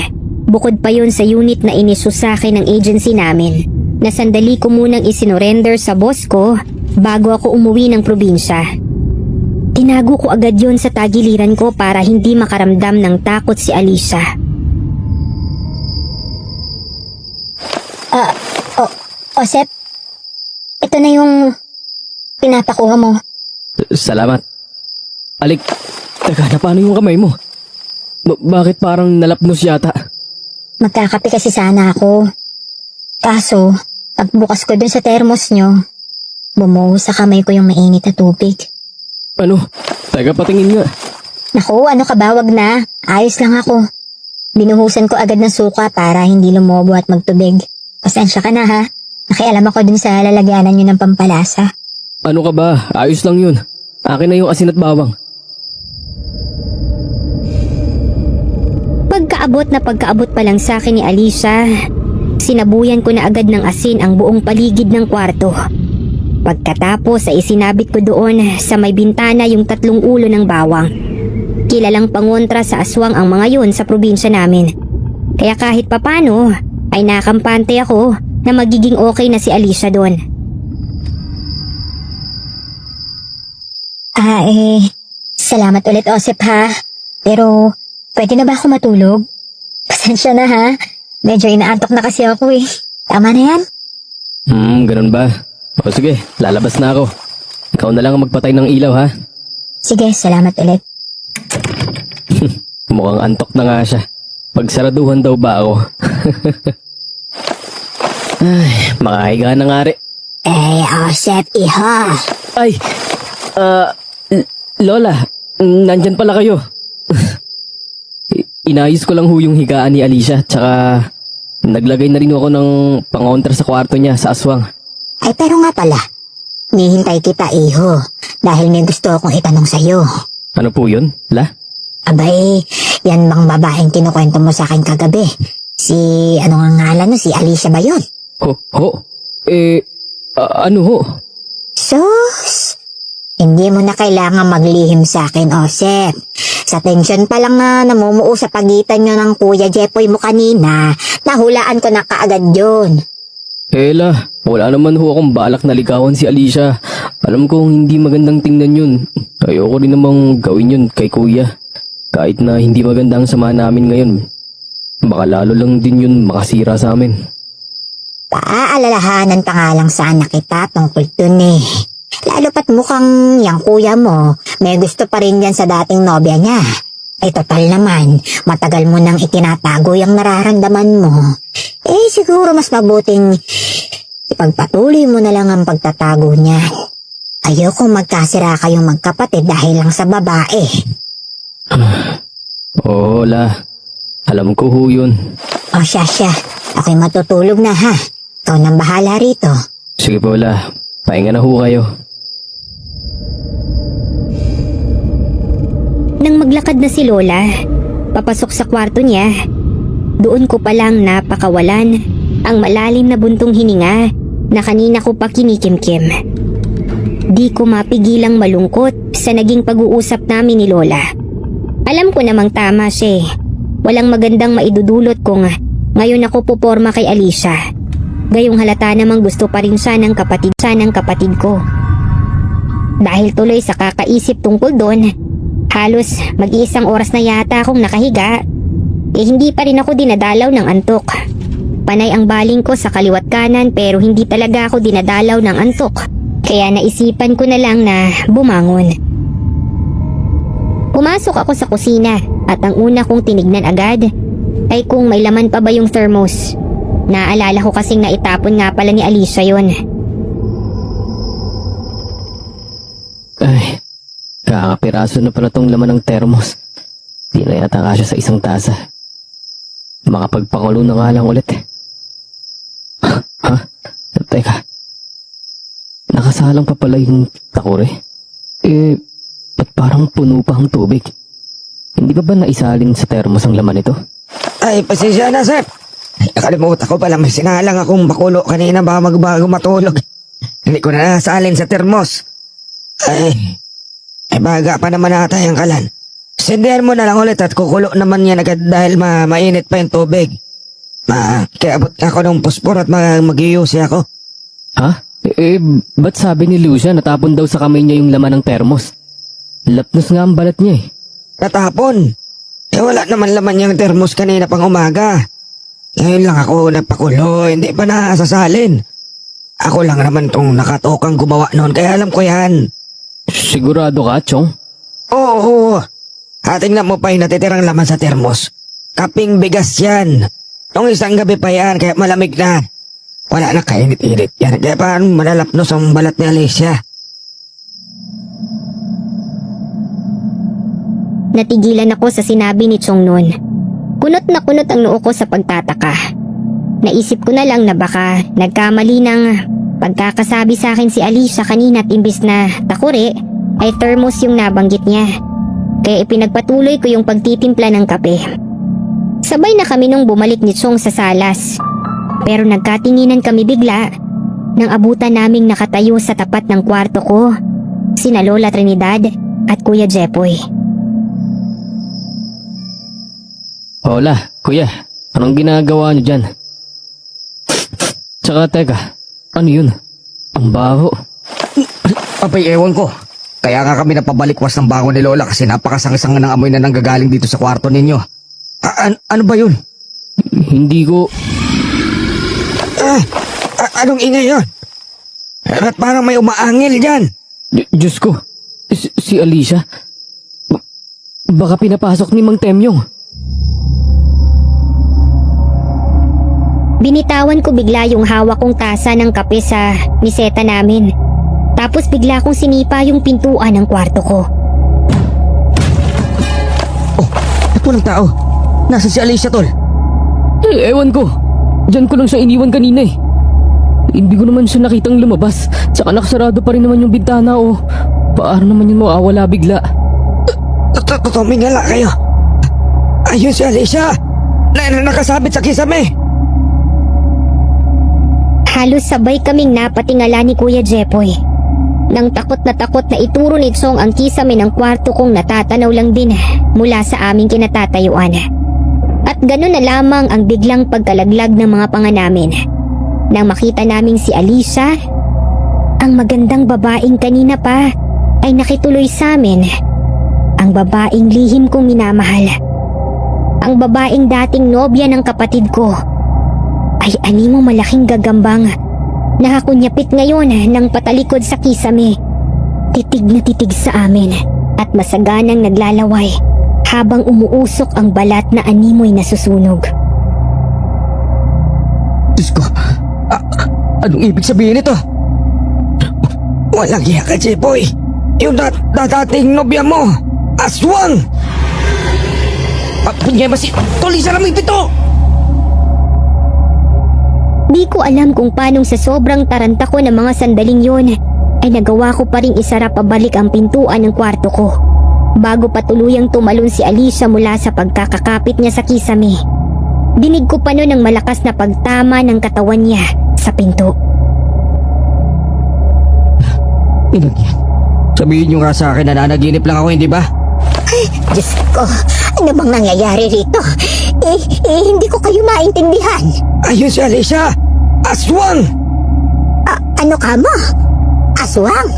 Bukod pa yon sa unit na inisyo sa akin ng agency namin na sandali ko munang isinorender sa boss ko bago ako umuwi ng probinsya. Tinago ko agad yon sa tagiliran ko para hindi makaramdam ng takot si Alicia. Osep, ito na yung pinapakuha mo. Salamat. Alik, teka, na paano yung kamay mo? Bakit parang nalapnos yata? Magkakape kasi sana ako. Kaso, pagbukas ko dun sa termos nyo, bumuhos sa kamay ko yung mainit na tubig. Ano? Teka, patingin nga. Naku, ano ka ba? Wag na. Ayos lang ako. Binuhusan ko agad ng suka para hindi lumobo at magtubig. Pasensya ka na ha. Nakialam ako dun sa lalagyanan nyo ng pampalasa. Ano ka ba? Ayos lang yun. Akin na yung asin at bawang. Pagkaabot pa lang sa akin ni Alicia, sinabuyan ko na agad ng asin ang buong paligid ng kwarto. Pagkatapos ay isinabit ko doon sa may bintana yung 3 ulo ng bawang. Kilalang pangontra sa aswang ang mga yun sa probinsya namin. Kaya kahit papano ay nakampante ako na magiging okay na si Alicia doon. Salamat ulit, Osep ha. Pero, pwede na ba ako matulog? Pasensya na ha. Medyo inaantok na kasi ako eh. Tama na yan? Ganun ba? O sige, lalabas na ako. Ikaw na lang ang magpatay ng ilaw ha. Sige, salamat ulit. Mukhang antok na nga siya. Pagsaraduhan daw ba ako? Ay, makahiga na nga rin. Osep, iho. Ay, Lola, nandyan pala kayo. Inayos ko lang ho yung higaan ni Alicia, tsaka naglagay na rin ako ng pangontra sa kwarto niya sa aswang. Ay, pero nga pala, nihintay kita, iho, dahil may gusto akong itanong sa'yo. Ano po yun, La? Abay, yan bang babaeng kinukwento mo sa akin kagabi? Si, ano nga ngalan no? Si Alicia ba yun? Ano ho? Sus! Hindi mo na kailangan maglihim sa akin, Osep. Sa tensyon pa lang na namumuo sa pagitan nyo ng Kuya Jepoy mo kanina, nahulaan ko na kaagad yun. La, wala naman ho akong balak na ligawan si Alicia. Alam kong hindi magandang tingnan yun. Ayoko rin namang gawin yun kay Kuya. Kahit na hindi maganda ang sama namin ngayon. Baka lalo lang din yun makasira sa amin. Paaalalahanan pa nga lang sana kita tungkol dun eh. Lalo pat mukhang yung kuya mo, may gusto pa rin yan sa dating nobya niya. Ay total naman, matagal mo nang itinatago yung nararamdaman mo. Siguro mas mabuting ipagpatuloy mo na lang ang pagtatago niya. Ayokong magkasira kayong magkapatid dahil lang sa babae. Oo, La. Alam ko ho yun. O siya, ako'y matutulog na ha. Ikaw nang bahala rito. Sige po, La. Pahinga na ho kayo. Nang maglakad na si Lola, papasok sa kwarto niya, doon ko palang napakawalan ang malalim na buntong hininga na kanina ko pa kinikimkim. Di ko mapigilang malungkot sa naging pag-uusap namin ni Lola. Alam ko namang tama siya. Walang magandang maidudulot kung Ngayon ako puporma kay Alicia. Gayong halata namang gusto pa rin siya ng kapatid ko. Dahil tuloy sa kakaisip tungkol doon, halos mag-iisang oras na yata akong nakahiga, hindi pa rin ako dinadalaw ng antok. Panay ang baling ko sa kaliwat kanan pero hindi talaga ako dinadalaw ng antok. Kaya naisipan ko na lang na bumangon. Pumasok ako sa kusina at ang una kong tinignan agad ay kung may laman pa ba yung thermos. Naalala ko kasing naitapon nga pala ni Alicia yon. Ay, kakapiraso na pala tong laman ng termos. Di na yata kasya sa isang tasa. Makapagpakulo na nga lang ulit. Ha? Teka. Nakasalang pa pala yung takore. Ba't parang puno pa ang tubig? Hindi ba naisalin sa termos ang laman nito? Ay, pasensya na, sir. Ay, nakalimutan ko pala, may sinalang akong bakulo kanina bago matulog. Hindi ko na nasalin sa termos. Ay, baga pa naman ata yung kalan. Sindihan mo na lang ulit at kukulo naman yan agad dahil mainit pa yung tubig. Kaya abot ako ng pospor at mag-iusi ako. Ha? Ba't sabi ni Lucia natapon daw sa kamay niya yung laman ng termos? Lapnos nga ang balat niya eh. Natapon. Wala naman laman yung termos kanina pang umaga. Ngayon lang ako nagpakulo, hindi pa nasasalin. Ako lang naman tong nakatokang gumawa noon, kaya alam ko yan. Sigurado ka, Chong? Oo. Tingnan mo pa yung natitirang laman sa termos. Kaping bigas yan. Nung isang gabi pa yan, kaya malamig na. Wala na kainit-init yan. Kaya paano malalapnos ang balat ni Alicia? Natigilan ako sa sinabi ni Chong noon. Kunot na kunot ang noo ko sa pagtataka. Naisip ko na lang na baka nagkamali ng pagkakasabi sa akin si Alicia kanina at imbis na takore ay thermos yung nabanggit niya. Kaya ipinagpatuloy ko yung pagtitimpla ng kape. Sabay na kami nung bumalik ni Chong sa salas. Pero nagkatinginan kami bigla nang abutan naming nakatayo sa tapat ng kwarto ko sina Lola Trinidad at Kuya Jepoy. Hola, kuya. Anong ginagawa niyo dyan? Tsaka teka, ano yun? Ang baho. Apay, ewan ko. Kaya nga kami napabalikwas ng bangon ni Lola kasi napakasang-isang ng amoy na nanggagaling dito sa kwarto ninyo. Ano ba yun? Hindi ko... Anong ingay yun? At parang may umaangil dyan. Diyos ko, si Alicia. Baka pinapasok ni Mang Temyong. Binitawan ko bigla yung hawak kong tasa ng kape sa miseta namin. Tapos bigla kong sinipa yung pintuan ng kwarto ko. Oh, at walang tao. Nasa si Alicia, tol? Ewan ko. Diyan ko lang siya iniwan kanina eh. Hindi ko naman siya nakitang lumabas. Tsaka nakasarado pa rin naman yung bintana o paano naman yun mawawala bigla. Tumingala kayo. Ayun si Alicia. Nakasabit sa kisame. Halos sabay kaming napatingala ni Kuya Jepoy. Nang takot na ituro ni Chong ang kisame ng kwarto kong natatanaw lang din mula sa aming kinatatayuan. At gano'n na lamang ang biglang pagkalaglag ng mga panga namin. Nang makita naming si Alicia, ang magandang babaeng kanina pa ay nakituloy sa amin. Ang babaeng lihim kong minamahal. Ang babaeng dating nobya ng kapatid ko ay animo malaking gagambang. Nakakunyapit ngayon ng patalikod sa kisame. Titig na titig sa amin at masaganang naglalaway habang umuusok ang balat na animoy nasusunog. Diyos ko, anong ibig sabihin nito? Walang hiya ka, Jepoy. Yung dating nobya mo, aswang! Punyay masi, tuloy sa raming pito! Di ko alam kung paanong sa sobrang taranta ko ng mga sandaling yon ay nagawa ko pa ring isara pabalik ang pintuan ng kwarto ko bago pa tuluyang tumalon si Alicia mula sa pagkakakapit niya sa kisame. Dinig ko pa noon ang malakas na pagtama ng katawan niya sa pinto. Inagyan. Sabihin niyo nga sa akin na nanaginip lang ako, hindi ba? Ay, Diyos ko, ano bang nangyayari rito? Hindi ko kayo maintindihan. Ayun si Alicia! Aswang! Ano ka mo? Aswang?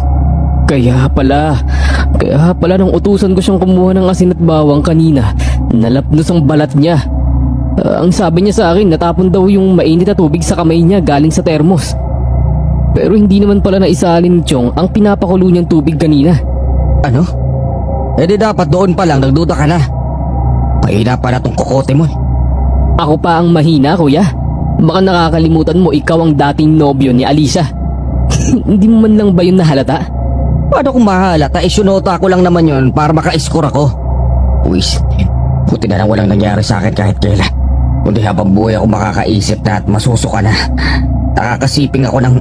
Kaya pala nung utusan ko siyang kumuha ng asin at bawang kanina, nalapnos ang balat niya. Ang sabi niya sa akin, natapon daw yung mainit na tubig sa kamay niya galing sa termos. Pero hindi naman pala naisalin ni Chong ang pinapakulo niyang tubig kanina. Ano? Eh di dapat doon pa lang nagduda ka na. Mahina pa na tong kokote mo. Ako pa ang mahina, kuya. Baka nakakalimutan mo ikaw ang dating nobyo ni Alicia. Hindi mo man lang ba yun nahalata? Paano kung mahalata? Isunota ko lang naman yun para maka-score ako. Uwis, buti na lang walang nangyari sa akin kahit kailan. Kundi habang buhay ako makakaisip na at masusuka na. Nakakasiping ako ng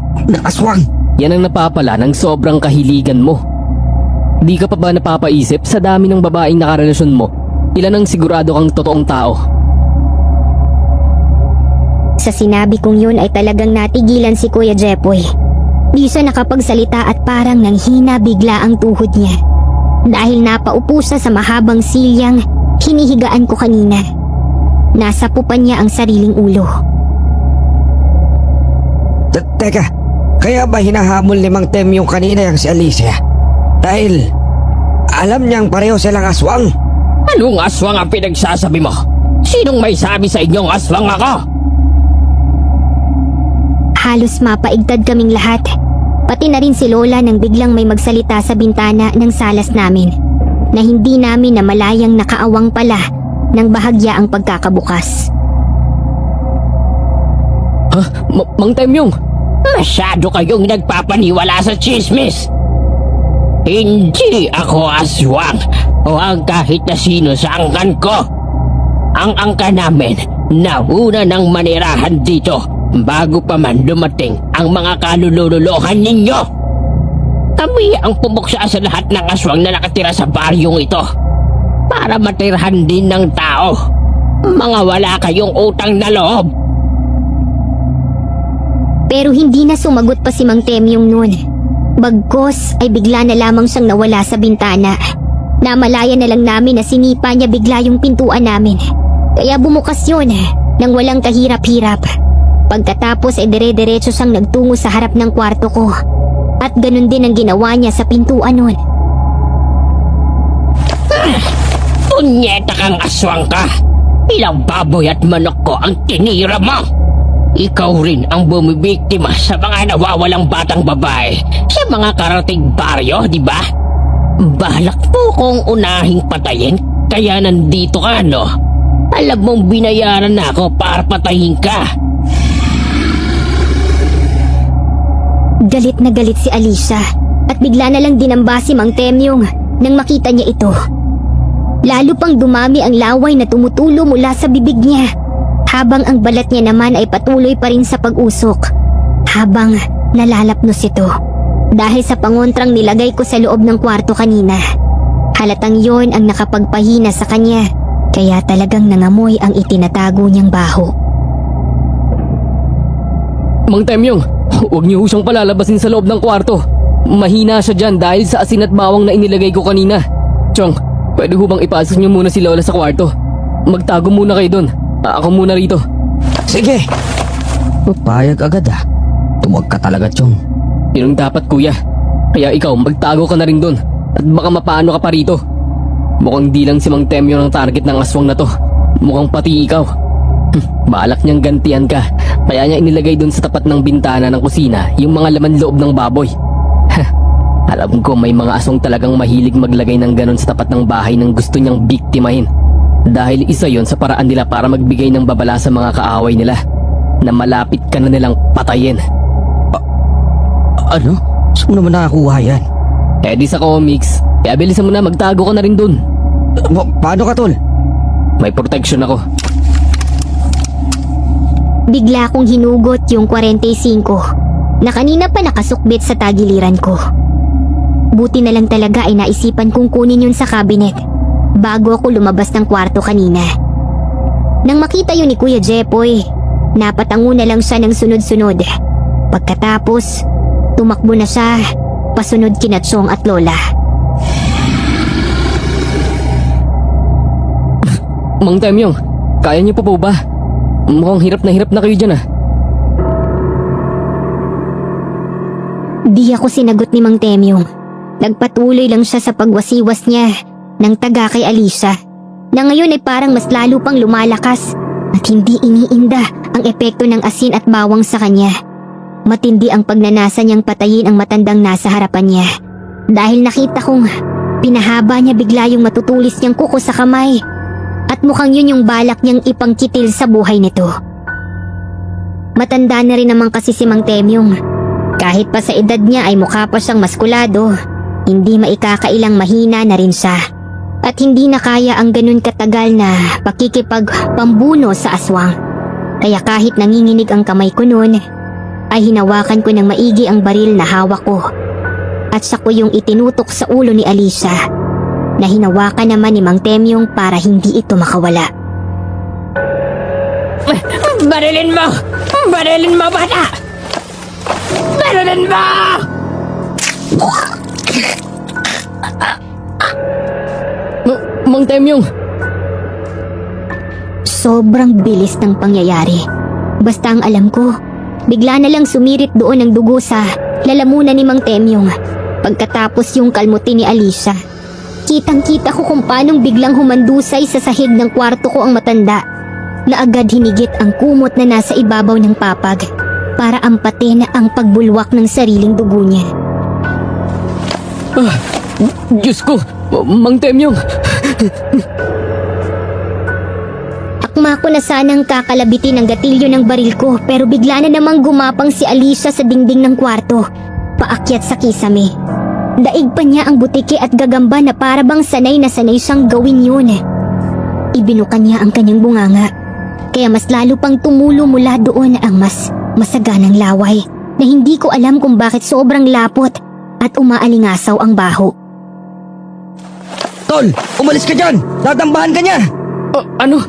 aswang. Yan ang napapala ng sobrang kahiligan mo. Di ka pa ba napapaisip sa dami ng babaeng nakarelasyon mo? Ilan ang sigurado kang totoong tao? Sa sinabi kong yun ay talagang natigilan si Kuya Jepoy. Di siya nakapagsalita at parang nanghina bigla ang tuhod niya. Dahil napaupo siya sa mahabang silyang hinihigaan ko kanina. Nasapupan niya ang sariling ulo. Teka, kaya ba hinahamol ni Mang Tem yung kanina yung si Alicia? Dahil alam niyang pareho silang aswang. Anong aswang ang pinagsasabi mo? Sinong may sabi sa inyong aswang ako? Halos mapaigtad kaming lahat. Pati na rin si Lola nang biglang may magsalita sa bintana ng salas namin. Na hindi namin namalayang nakaawang pala ng bahagya ang pagkakabukas. Ha? Mang Temyong? Masyado kayong nagpapaniwala sa chismis. Hindi ako aswang o ang kahit na sino sa angkan ko. Ang angka namin nauna ng manirahan dito bago pa man dumating ang mga kalulululohan ninyo. Kami ang pumuksa sa lahat ng aswang na nakatira sa baryong ito para matirhan din ng tao. Mga wala kayong utang na loob. Pero hindi na sumagot pa si Mang Temyong noon. Bagkos ay bigla na lamang siyang nawala sa bintana. Namalaya na lang namin na sinipa niya bigla yung pintuan namin. Kaya bumukas yun nang walang kahirap-hirap. Pagkatapos ay dire-diretso siyang nagtungo sa harap ng kwarto ko. At ganun din ang ginawa niya sa pintuan nun. Punyeta kang aswang ka! Ilang baboy at manok ko ang tinira mo! Ikaw rin ang bumibiktima sa mga nawawalang batang babae sa mga karating baryo, di ba? Balak po kong unahing patayin, kaya nandito ka, no? Alam mong binayaran na ako para patayin ka. Galit na galit si Alicia at bigla na lang dinamba si Mang Temyong nang makita niya ito. Lalo pang dumami ang laway na tumutulo mula sa bibig niya. Habang ang balat niya naman ay patuloy pa rin sa pag-usok. Habang nalalapnos ito. Dahil sa pangontrang nilagay ko sa loob ng kwarto kanina. Halatang yon ang nakapagpahina sa kanya. Kaya talagang nangamoy ang itinatago niyang baho. Mang Temyong, huwag niyo siyang palalabasin sa loob ng kwarto. Mahina siya dyan dahil sa asin at bawang na inilagay ko kanina. Chong, pwede ho bang ipasok niyo muna si Lola sa kwarto? Magtago muna kayo dun. Ako muna rito. Sige. Papayag agad ah. Tuwag ka talaga, Chong. Yun ang dapat, kuya. Kaya ikaw, magtago ka na rin dun. At baka mapaano ka pa rito. Mukhang di lang si Mang Temyo ang target ng aswang na to. Mukhang pati ikaw. Balak niyang gantian ka. Kaya niya inilagay dun sa tapat ng bintana ng kusina yung mga laman loob ng baboy. Alam ko may mga aswang talagang mahilig maglagay ng ganon sa tapat ng bahay ng gusto niyang biktimahin. Dahil isa yon sa paraan nila para magbigay ng babala sa mga kaaway nila na malapit ka na nilang patayin. Ano? Saan mo naman nakakuha yan? Eh di sa comics. Kaya bilisan mo na, magtago ka na rin dun. Paano ka, tol? May protection ako. Bigla kong hinugot yung 45 na kanina pa nakasukbit sa tagiliran ko. Buti na lang talaga ay naisipan kong kunin yun sa cabinet bago ako lumabas ng kwarto kanina. Nang makita yun ni Kuya Jepoy, napatango na lang siya ng sunod-sunod. Pagkatapos, tumakbo na siya pasunod kina Chong at Lola. Mang Temyong, Kaya niyo pa po ba? Mukhang hirap na kayo dyan ah. Di ako sinagot ni Mang Temyong. Nagpatuloy lang siya sa pagwasiwas niya ng taga kay Alicia, na ngayon ay parang mas lalo pang lumalakas at hindi iniinda ang epekto ng asin at bawang sa kanya. Matindi ang pagnanasa niyang patayin ang matandang nasa harapan niya. Dahil nakita kong pinahaba niya bigla yung matutulis niyang kuko sa kamay at mukhang yun yung balak niyang ipangkitil sa buhay nito. Matanda na rin naman kasi si Mang Temyong. Kahit pa sa edad niya ay mukha pa siyang maskulado, hindi maikakailang mahina na rin siya. At hindi na kaya ang ganun katagal na pakikipagpambuno sa aswang. Kaya kahit nanginginig ang kamay ko noon, ay hinawakan ko ng maigi ang baril na hawak ko. At sa ko yung itinutok sa ulo ni Alicia, na hinawakan naman ni Mang Temyong para hindi ito makawala. Barilin mo! Barilin mo, bata! Barilin mo! Mang Temyong! Sobrang bilis ng pangyayari. Basta ang alam ko, bigla na lang sumirit doon ang dugo sa lalamunan ni Mang Temyong. Pagkatapos yung kalmutin ni Alicia, kitang-kita ko kung paanong biglang humandusay sa sahig ng kwarto ko ang matanda, na agad hinigit ang kumot na nasa ibabaw ng papag para ampatin ang pagbulwak ng sariling dugo niya. Diyos ko! Mang Temyong! Akma ko na sanang kakalabitin ang gatilyo ng baril ko, pero bigla na namang gumapang si Alicia sa dingding ng kwarto, paakyat sa kisame. Daig pa niya ang butike at gagamba na parabang sanay na sanay siyang gawin yun. Ibinukan niya ang kanyang bunganga, kaya mas lalo pang tumulo mula doon ang mas masaganang laway na hindi ko alam kung bakit sobrang lapot at umaalingasaw ang baho. Tol, umalis ka dyan! Tatambahan ka niya! Ano?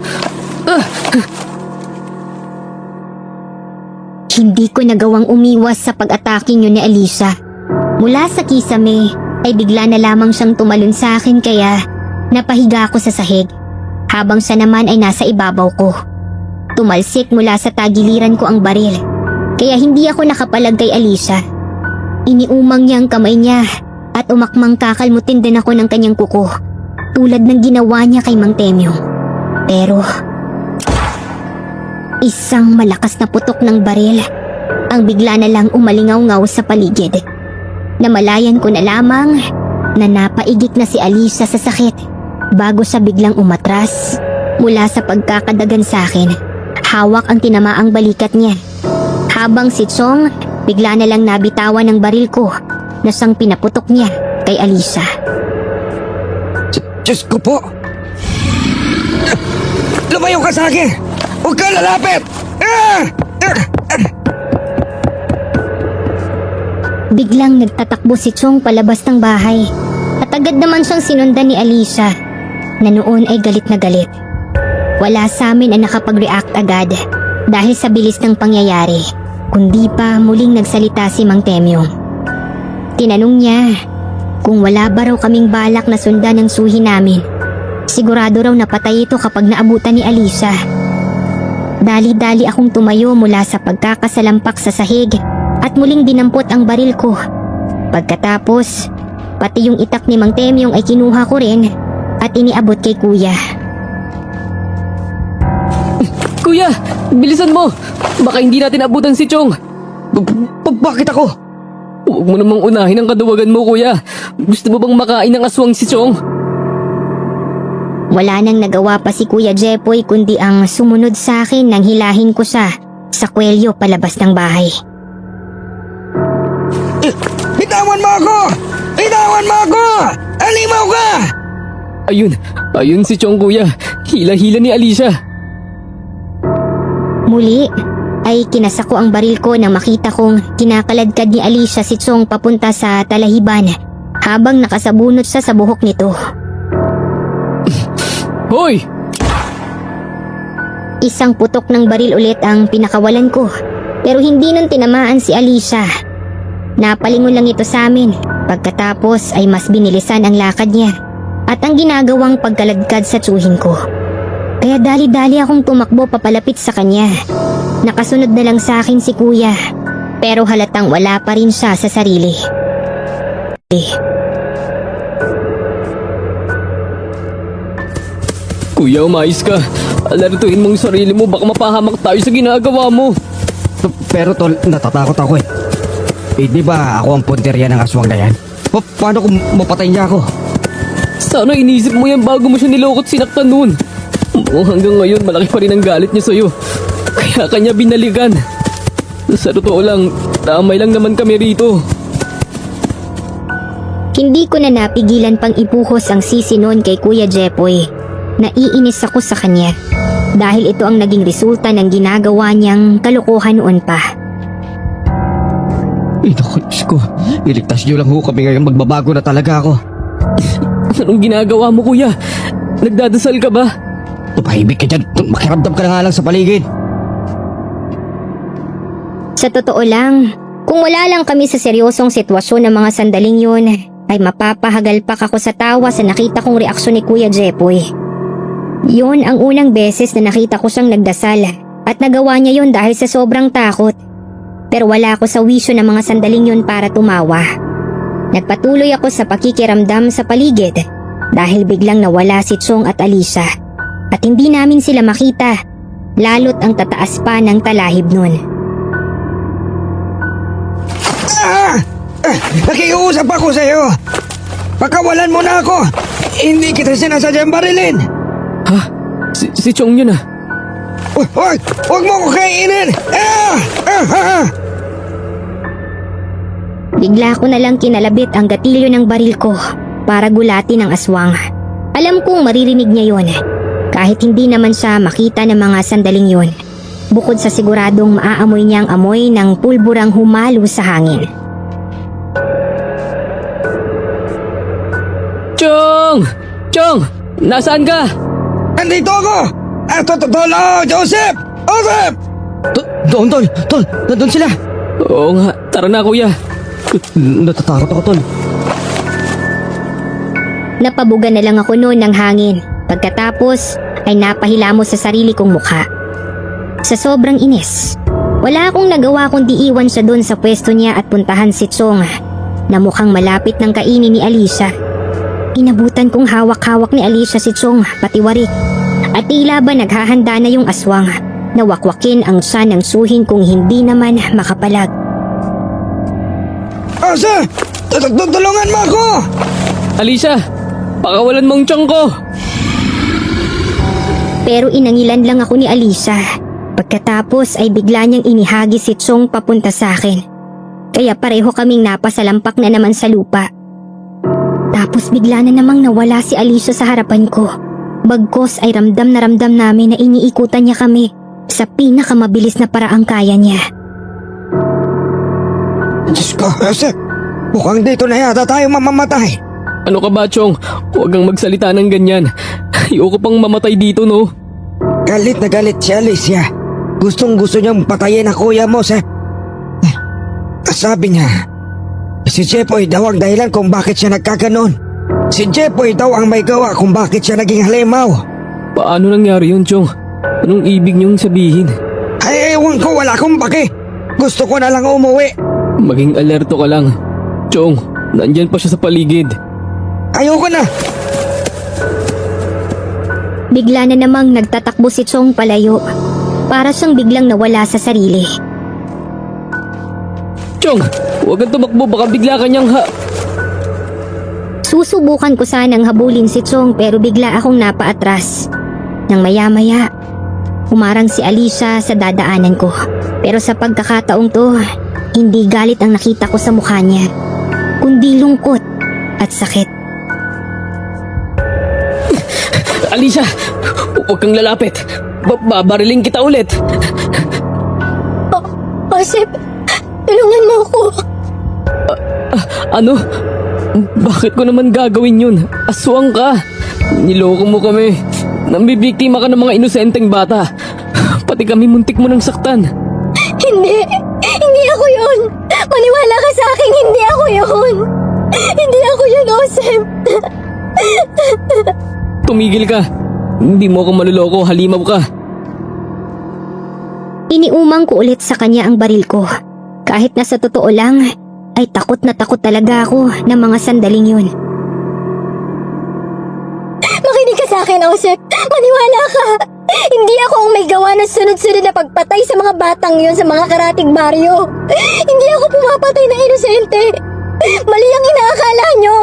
Hindi ko nagawang umiwas sa pag-atake niyo ni Alicia. Mula sa kisame ay bigla na lamang siyang tumalon sa akin, kaya napahiga ako sa sahig habang siya naman ay nasa ibabaw ko. Tumalsik mula sa tagiliran ko ang baril, kaya hindi ako nakapalag kay Alicia. Iniumang niya ang kamay niya at umakmang kakalmutin din ako ng kanyang kuko, tulad ng ginawa niya kay Mang Temyong. Pero isang malakas na putok ng baril ang bigla na lang umalingaw-ngaw sa paligid. Namalayan ko na lamang na napaigik na si Alicia sa sakit bago siya biglang umatras mula sa pagkakadagan sa akin. Hawak ang tinamaang balikat niya, habang si Chong bigla na lang nabitawan ng baril ko na siyang pinaputok niya kay Alicia. Diyos ko po! Lumayo ka sa akin! Huwag ka lalapit! Biglang nagtatakbo si Chong palabas ng bahay at agad naman siyang sinundan ni Alicia, na noon ay galit na galit. Wala sa amin ang nakapag-react agad dahil sa bilis ng pangyayari, kundi pa muling nagsalita si Mang Temyong. Tinanong niya kung wala ba raw kaming balak na sundan ang suhi namin. Sigurado raw napatay ito kapag naabutan ni Alicia. Dali-dali akong tumayo mula sa pagkakasalampak sa sahig at muling dinampot ang baril ko. Pagkatapos, pati yung itak ni Mang Temyong ay kinuha ko rin at iniabot kay Kuya. Kuya! Bilisan mo! Baka hindi natin abutan si Chong! Bakit ako? Huwag mo namang unahin ang kaduwagan mo, Kuya! Gusto mo bang makain ng aswang si Chong? Wala nang nagawa pa si Kuya Jepoy kundi ang sumunod sa akin nang hilahin ko siya sa kwelyo palabas ng bahay. Bitawan mo ako! Bitawan mo ako! Alimaw ka! Ayun si Chong, Kuya. Hila-hila ni Alicia. Muli ay kinasa ko ang baril ko nang makita kong kinakaladkad ni Alicia si Chong papunta sa talahiban habang nakasabunot siya sa buhok nito. Hoy! Isang putok ng baril ulit ang pinakawalan ko, pero hindi nun tinamaan si Alicia. Napalingon lang ito sa amin, pagkatapos ay mas binilisan ang lakad niya at ang ginagawang pagkaladkad sa tsuhin ko. Kaya dali-dali akong tumakbo papalapit sa kanya. Nakasunod na lang sa akin si kuya. Pero halatang wala pa rin siya sa sarili. Kuya, umayos ka. Alertuhin mong sarili mo, baka mapahamak tayo sa ginagawa mo. Pero tol, natatakot ako eh. Eh di ba ako ang punteriya ng aswang na yan? Paano kung mapatay niya ako? Sana inisip mo yan bago mo siya nilokot sinaktan noon. Hanggang ngayon, malaki pa rin ang galit niya sa'yo. Kaya kanya binaligan. Sa totoo lang, damay lang naman kami rito. Hindi ko na napigilan pang ipuhos ang sisi noon kay Kuya Jepoy. Naiinis ako sa kanya dahil ito ang naging resulta ng ginagawa niyang kalokohan noon pa. Naku, Diyos ko. Iligtas niyo lang ho kami ngayon, magbabago na talaga ako. Anong ginagawa mo, kuya? Nagdadasal ka ba? Tumahimik ka dyan, makiramdam ka na nga lang sa paligid. Sa totoo lang, kung wala lang kami sa seryosong sitwasyon ng mga sandaling yun, ay mapapahagalpak ako sa tawa sa nakita kong reaksyon ni Kuya Jepoy. Yun ang unang beses na nakita ko siyang nagdasal at nagawa niya yun dahil sa sobrang takot. Pero wala ako sa wisyo ng mga sandaling yun para tumawa. Nagpatuloy ako sa pakikiramdam sa paligid dahil biglang nawala si Chong at Alicia at hindi namin sila makita, lalo't ang tataas pa ng talahib nun. Nakiusap ako sa'yo. Pakawalan mo na ako. Hindi kita sinasadyang barilin. Ha? Si Chong yun ah. Huwag mo ko kainin. Bigla ko na lang kinalabit ang gatilyo ng baril ko para gulatin ang aswang. Alam kong maririnig niya yon, kahit hindi naman siya makita ng mga sandaling yon. Bukod sa siguradong maaamoy niya ang amoy ng pulburang humalo sa hangin. Chong! Chong! Nasaan ka? Andito ako. Joseph! Joseph! Doon, Tol. Doon sila. Oo nga, tara na kuya. Natatakot ako, Tol. Napabuga na lang ako noon ng hangin. Pagkatapos ay napahilamos sa sarili kong mukha. Sa sobrang inis, wala akong nagawa kundi iwan siya doon sa pwesto niya at puntahan si Chong na mukhang malapit ng kainin ni Alicia. Inabutan kong hawak-hawak ni Alicia si Chong pati warik at tila ba naghahanda na yung aswang na wakwakin ang siya ng suhin kung hindi naman makapalag. Asa! Tulungan mo ako! Alicia! Pakawalan mong Chong ko! Pero inangilan lang ako ni Alicia. Pagkatapos ay bigla niyang inihagi si Chong papunta sa akin. Kaya pareho kaming napasalampak na naman sa lupa. Tapos bigla na namang nawala si Alicia sa harapan ko. Bagkos ay ramdam na ramdam namin na iniikutan niya kami sa pinakamabilis na paraang kaya niya. Diyos ko, Joseph. Mukhang dito na yata tayo mamamatay. Ano ka ba, Chong? Huwag kang magsalita ng ganyan. Ayoko pang mamatay dito, no? Galit na galit si Alicia. Gustong gusto niyang patayin ang kuya mo, Seth. Sabi niya, si Jepoy daw ang dahilan kung bakit siya nagkaganon. Si Jepoy daw ang may gawa kung bakit siya naging halimaw. Paano nangyari yun, Chong? Anong ibig niyong sabihin? Ay, ewan ko, wala akong pake. Gusto ko na lang umuwi. Maging alerto ka lang. Chong, nandyan pa siya sa paligid. Ayoko na. Bigla na namang nagtatakbo si Chong palayo. Para siyang biglang nawala sa sarili. Chong, huwag kang tumakbo, baka bigla kanyang Susubukan ko sanang habulin si Chong pero bigla akong napaatras. Nang maya-maya, humarang si Alicia sa dadaanan ko. Pero sa pagkakataong to, hindi galit ang nakita ko sa mukha niya, kundi lungkot at sakit. Alicia, huwag kang lalapit. Babariling kita ulit. Joseph, tulungan mo ako. Ano? Bakit ko naman gagawin yun? Aswang ka. Niloko mo kami. Nambibiktima ka ng mga inosenteng bata. Pati kami muntik mo ng saktan. Hindi ako yun. Maniwala ka sa akin, hindi ako yun. Hindi ako yun, Joseph. Tumigil ka. Hindi mo ako maluloko, halimaw ka. Iniumang ko ulit sa kanya ang baril ko. Kahit na sa totoo lang, ay takot na takot talaga ako ng mga sandaling yun. Makinig ka sa akin, Osep. Maniwala ka. Hindi ako ang may gawa ng sunod-sunod na pagpatay sa mga batang yon sa mga karatig baryo. Hindi ako pumapatay ng inosente. Mali ang inaakala nyo.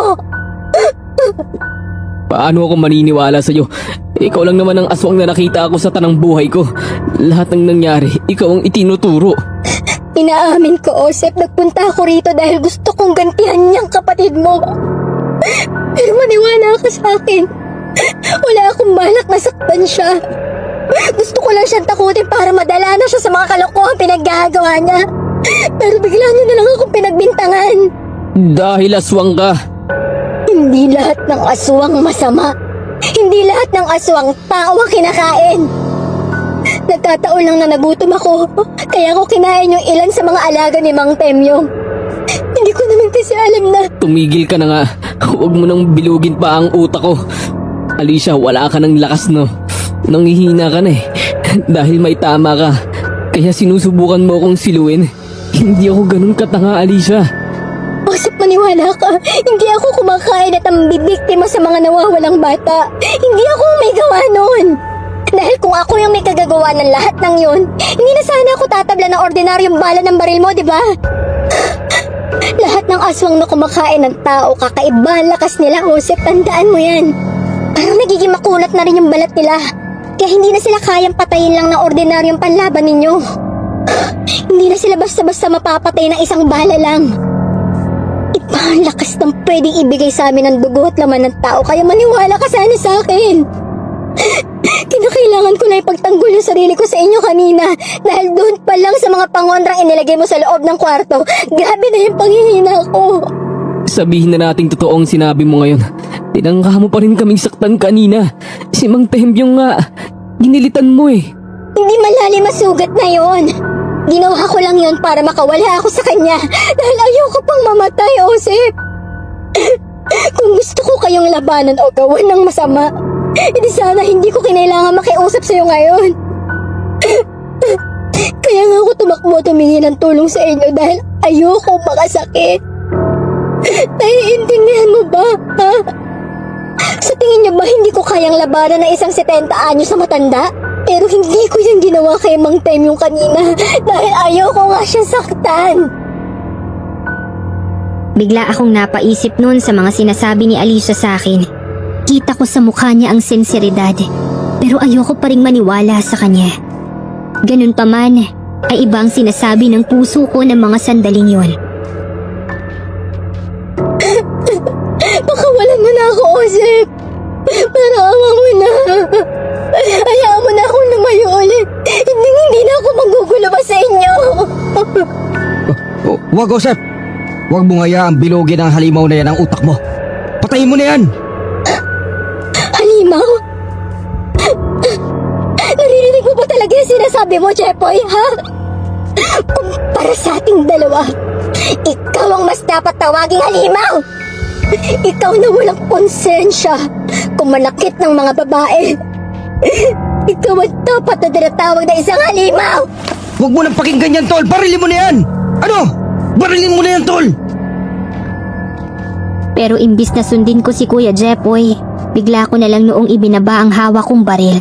Paano ako maniniwala sa'yo? Ikaw lang naman ang aswang na nakita ako sa tanang buhay ko. Lahat ng nangyari, ikaw ang itinuturo. Inaamin ko, Osep, nagpunta ako rito dahil gusto kong gantihan niyang kapatid mo. Pero maniwala ka sa akin. Wala akong balak na saktan siya. Gusto ko lang siyang takutin para madala na siya sa mga kalokohan pinaggagawa niya. Pero bigla niyo na lang akong pinagbintangan. Dahil aswang ka. Hindi lahat ng aswang masama. Hindi lahat ng aswang tao ang kinakain. Nagkataon lang na nagutom ako, kaya ako kinain yung ilan sa mga alaga ni Mang Temyong. Hindi ko naman kasi alam na... Tumigil ka na nga. Huwag mo nang bilugin pa ang utak ko. Alicia, wala ka ng lakas, no? Nanghihina ka na eh. Dahil may tama ka. Kaya sinusubukan mo akong siluin. Hindi ako ganun katanga, Alicia. Osep, maniwala ka. Hindi ako kumakain at ang bibiktima sa mga nawawalang bata. Hindi ako ang may gawa nun. Dahil kung ako yung may kagagawa ng lahat ng yun, hindi na sana ako tatabla ng ordinaryong bala ng baril mo, di ba? Lahat ng aswang na kumakain ng tao, kakaiba ang lakas nila, Osep. Tandaan mo yan. Parang nagiging makulat na rin yung balat nila. Kaya hindi na sila kayang patayin lang ng ordinaryong panlaban ninyo. Hindi na sila basta-basta mapapatay ng isang bala lang. Iba ang lakas ng pwedeng ibigay sa amin ng dugo at laman ng tao, kaya maniwala ka sana sa akin. Kinakailangan ko na ipagtanggol yung sarili ko sa inyo kanina dahil doon pa lang sa mga pangondrang inilagay mo sa loob ng kwarto, grabe na yung panghihina ko. Sabihin na nating totoo ang sinabi mo ngayon. Tinangka mo pa rin kaming saktan kanina. Si Mang Tembyong nga, ginilitan mo eh. Hindi malalim masugat na yon. Ginawa ko lang yon para makawala ako sa kanya dahil ayoko pang mamatay, Osep. Kung gusto ko kayong labanan o gawan ng masama, hindi sana hindi ko kinailangan makiusap sa'yo ngayon. Kaya nga ako tumakbo tumingi ng tulong sa inyo dahil ayoko makasakit. Naiintindihan mo ba, ha? Sa tingin niyo ba hindi ko kayang labanan ng isang 70 anyos na matanda? Pero hindi ko yung ginawa kay Mang Temyong kanina dahil ayoko nga siyang saktan. Bigla akong napaisip noon sa mga sinasabi ni Alicia sa akin. Kita ko sa mukha niya ang sinseridad, pero ayoko pa ring maniwala sa kanya. Ganun pa man, ay ibang sinasabi ng puso ko ng mga sandaling yon. Pakawalan mo na ako, Osep. Para awa mo na. Hayaan mo na akong lumayo ulit. Hindi na ako magugulo pa sa inyo. Wag, Osep. Wag mo ngayaang bilugin ang halimaw na yan ang utak mo. Patayin mo na yan. Halimaw? Naririnig mo ba talaga yung sinasabi mo, Jepoy, ha? Para sa ating dalawa, ikaw ang mas dapat tawaging halimaw. Ikaw na walang konsensya, kumanakit ng mga babae. Ikaw ang dapat na tinatawag na isang halimaw. Huwag mo nang pakinggan yan, Tol. Barilin mo na yan. Ano? Barilin mo na yan, Tol. Pero imbis na sundin ko si Kuya Jepoy, bigla ko na lang noong ibinaba ang hawak kong baril.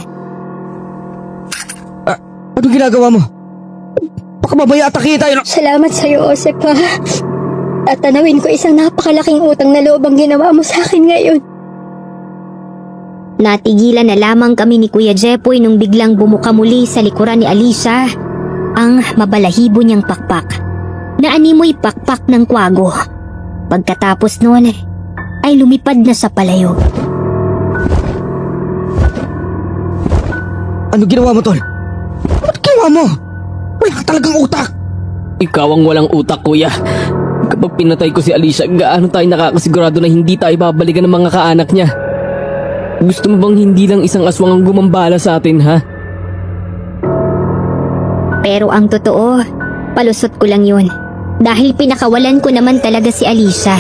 Ano ginagawa mo? Baka mamaya atake tayo. Salamat sa'yo, Osep, ha? At tanawin ko isang napakalaking utang na loob ang ginawa mo sa akin ngayon. Natigilan na lamang kami ni Kuya Jepoy nung biglang bumuka muli sa likuran ni Alicia ang mabalahibo niyang pakpak. Naanimoy pakpak ng kwago. Pagkatapos noon ay lumipad na sa palayo. Ano ginawa mo, Tol? Ano ginawa mo? Wala ka talagang utak. Ikaw ang walang utak, kuya. Kapag pinatay ko si Alicia, gaano tayo nakakasigurado na hindi tayo babalikan ng mga kaanak niya? Gusto mo bang hindi lang isang aswang ang gumambala sa atin, ha? Pero ang totoo, palusot ko lang yun. Dahil pinakawalan ko naman talaga si Alicia.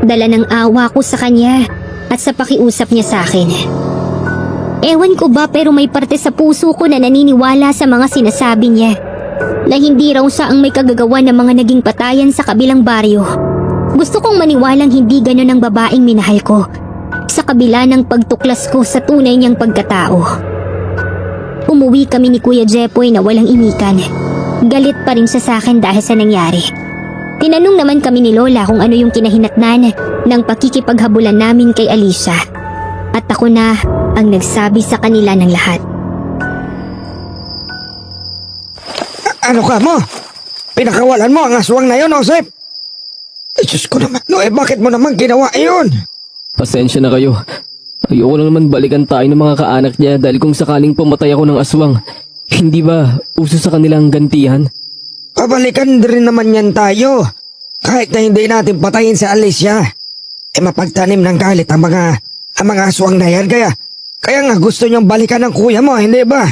Dala ng awa ko sa kanya at sa pakiusap niya sa akin. Ewan ko ba pero may parte sa puso ko na naniniwala sa mga sinasabi niya. Na hindi raw siya ang may kagagawa ng mga naging patayan sa kabilang baryo. Gusto kong maniwalang hindi ganon ang babaeng minahal ko. Sa kabila ng pagtuklas ko sa tunay niyang pagkatao. Umuwi kami ni Kuya Jepoy na walang imikan. Galit pa rin siya sa akin dahil sa nangyari. Tinanong naman kami ni Lola kung ano yung kinahinatnan ng pakikipaghabulan namin kay Alicia. At ako na ang nagsabi sa kanila ng lahat. Ano ka mo? Pinakawalan mo ang aswang na yun, Joseph? Diyos ko naman, bakit mo naman ginawa yun? Pasensya na kayo. Ayoko lang naman balikan tayo ng mga kaanak niya dahil kung sakaling pumatay ako ng aswang, hindi ba uso sa kanilang gantihan? Pabalikan din naman yan tayo. Kahit na hindi natin patayin si Alicia. Mapagtanim ng galit ang mga aswang na yan. Kaya nga gusto niyang balikan ng kuya mo, hindi ba?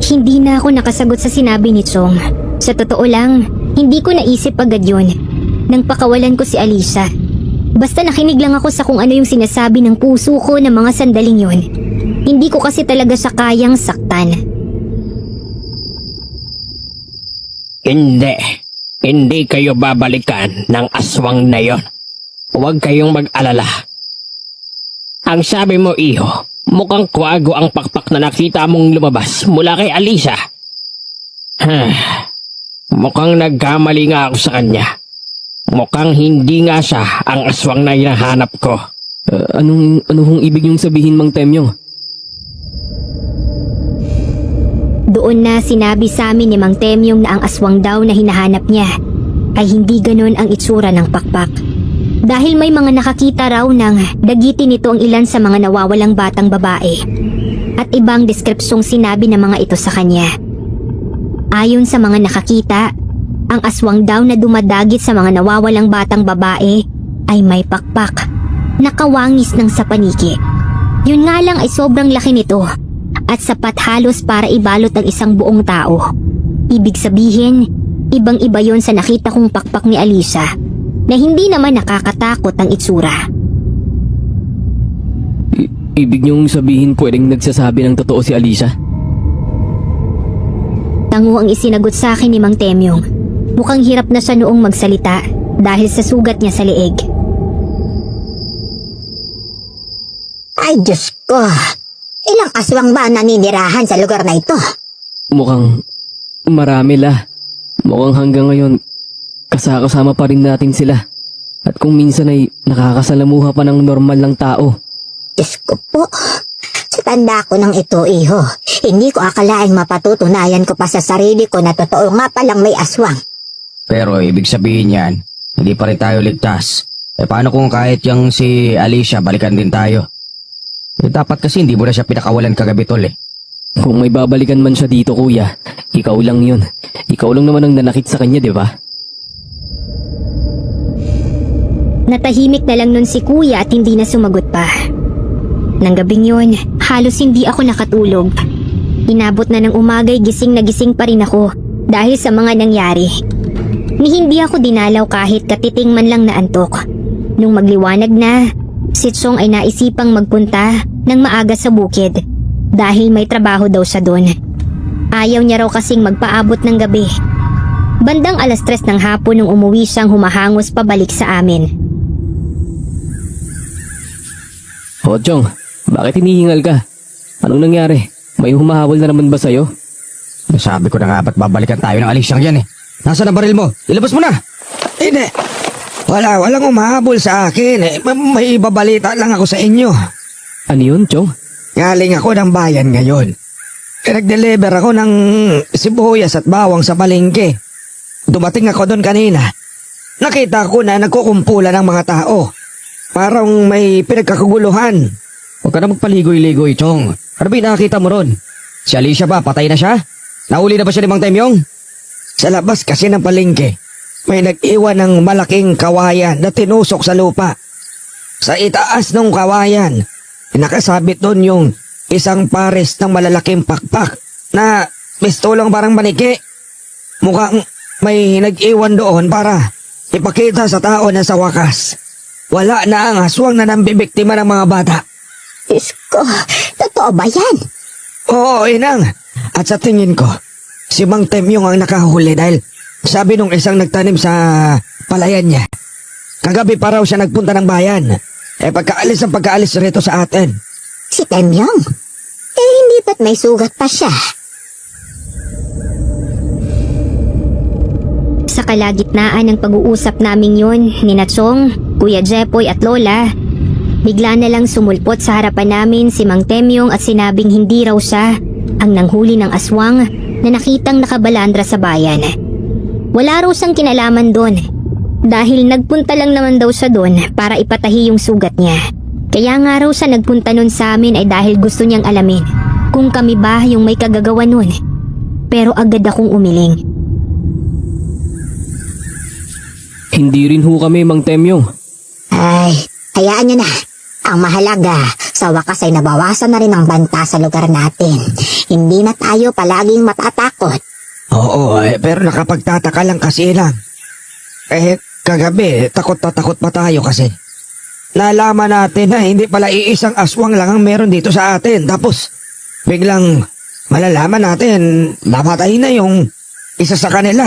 Hindi na ako nakasagot sa sinabi ni Chong. Sa totoo lang, hindi ko naisip agad yun nang pakawalan ko si Alicia. Basta nakinig lang ako sa kung ano yung sinasabi ng puso ko ng mga sandaling yun. Hindi ko kasi talaga siya kayang saktan. Hindi kayo babalikan ng aswang na yon. Huwag kayong mag-alala. Ang sabi mo, iho, mukhang kwago ang pakpak na nakita mong lumabas mula kay Alicia. Mukhang nagkamali nga ako sa kanya. Mukhang hindi nga siya ang aswang na hinahanap ko. Anong ibig niyong sabihin, Mang Temyong? Doon na sinabi sa amin ni Mang Temyong na ang aswang daw na hinahanap niya ay hindi ganon ang itsura ng pakpak. Dahil may mga nakakita raw ng dagitin nito ang ilan sa mga nawawalang batang babae at ibang deskripsyong sinabi ng mga ito sa kanya. Ayon sa mga nakakita, ang aswang daw na dumadagit sa mga nawawalang batang babae ay may pakpak, nakawangis ng sa paniki. Yun nga lang ay sobrang laki nito at sapat halos para ibalot ang isang buong tao. Ibig sabihin, ibang-iba yon sa nakita kong pakpak ni Alicia na hindi naman nakakatakot ang itsura. Ibig niyong sabihin pwedeng nagsasabi ng totoo si Alicia? Tango ang isinagot sa akin ni Mang Temyong. Mukhang hirap na siya noong magsalita dahil sa sugat niya sa leeg. Ay, Diyos ko. Ilang aswang ba naninirahan sa lugar na ito? Mukhang marami la. Mukhang hanggang ngayon kasama pa rin natin sila. At kung minsan ay nakakasalamuha pa ng normal lang tao. Diyos ko po. Sa tanda ko ng ito, iho. Hindi ko akalaing mapatutunayan ko pa sa sarili ko na totoo nga palang may aswang. Pero ibig sabihin yan, hindi pa rin tayo ligtas. Paano kung kahit yung si Alicia balikan din tayo? Dapat kasi hindi mo na siya pinakawalan kagabi, tol eh. Kung may babalikan man siya dito, kuya, ikaw lang yun. Ikaw lang naman ang nanakit sa kanya, di ba? Natahimik na lang nun si kuya at hindi na sumagot pa. Nang gabing yun, halos hindi ako nakatulog. Inabot na ng umagay, gising na gising pa rin ako dahil sa mga nangyari. Ni hindi ako dinalaw kahit katiting man lang na antok. Nung magliwanag na, si Chong ay naisipang magpunta ng maaga sa bukid dahil may trabaho daw siya doon. Ayaw niya raw kasing magpaabot ng gabi. Bandang 3:00 ng hapon nung umuwi siyang humahangos pabalik sa amin. O, Chong, bakit hinihingal ka? Anong nangyari? May humahabol na naman ba sa'yo? Sabi ko na nga ba't babalikan tayo ng Alicia yan eh. Nasaan ang baril mo? Ilabas mo na! Hindi. Walang umahabol sa akin. May ibabalita lang ako sa inyo. Ano yun, Chong? Galing ako ng bayan ngayon. Nag-deliver ako ng sibuyas at bawang sa palengke. Dumating ako doon kanina. Nakita ko na nagkukumpulan ng mga tao. Parang may pinagkakaguluhan. Huwag ka na magpaligoy-ligoy, Chong. Ano ba yung nakakita mo ron? Si Alicia ba? Patay na siya? Nauli na ba siya ni Mang Temyong? Sa labas kasi ng palengke, may nag-iwan ng malaking kawayan na tinusok sa lupa. Sa itaas ng kawayan, nakasabit doon yung isang pares ng malalaking pakpak na pistolong parang maniki. Mukhang may nag-iwan doon para ipakita sa tao na sa wakas Wala na ang aswang na nambibiktima ng mga bata. Diyos ko, totoo ba yan? Oo, inang. At sa tingin ko, si Mang Temyong ang nakahuli dahil sabi nung isang nagtanim sa palayan niya. Kagabi pa raw siya nagpunta ng bayan. Pagkaalis rito sa atin. Si Temyong? Hindi ba't may sugat pa siya? Sa kalagitnaan ng pag-uusap namin yun ni Nachong, Kuya Jepoy at Lola, bigla na lang sumulpot sa harapan namin si Mang Temyong at sinabing hindi raw siya ang nanghuli ng aswang na nakitang nakabalandra sa bayan. Wala raw siyang kinalaman doon dahil nagpunta lang naman daw siya doon para ipatahi yung sugat niya. Kaya nga raw siya nagpunta nun sa amin ay dahil gusto niyang alamin kung kami ba yung may kagagawa nun. Pero agad akong umiling. Hindi rin ho kami, Mang Temyong. Ay, hayaan nyo na. Ang mahalaga, sa wakas ay nabawasan na rin ang banta sa lugar natin. Hindi na tayo palaging matatakot. Oo, pero nakapagtataka lang kasi lang. Kagabi, takot na takot pa tayo kasi. Nalaman natin na hindi pala iisang aswang lang ang meron dito sa atin. Tapos, biglang malalaman natin, namatay na yung isa sa kanila.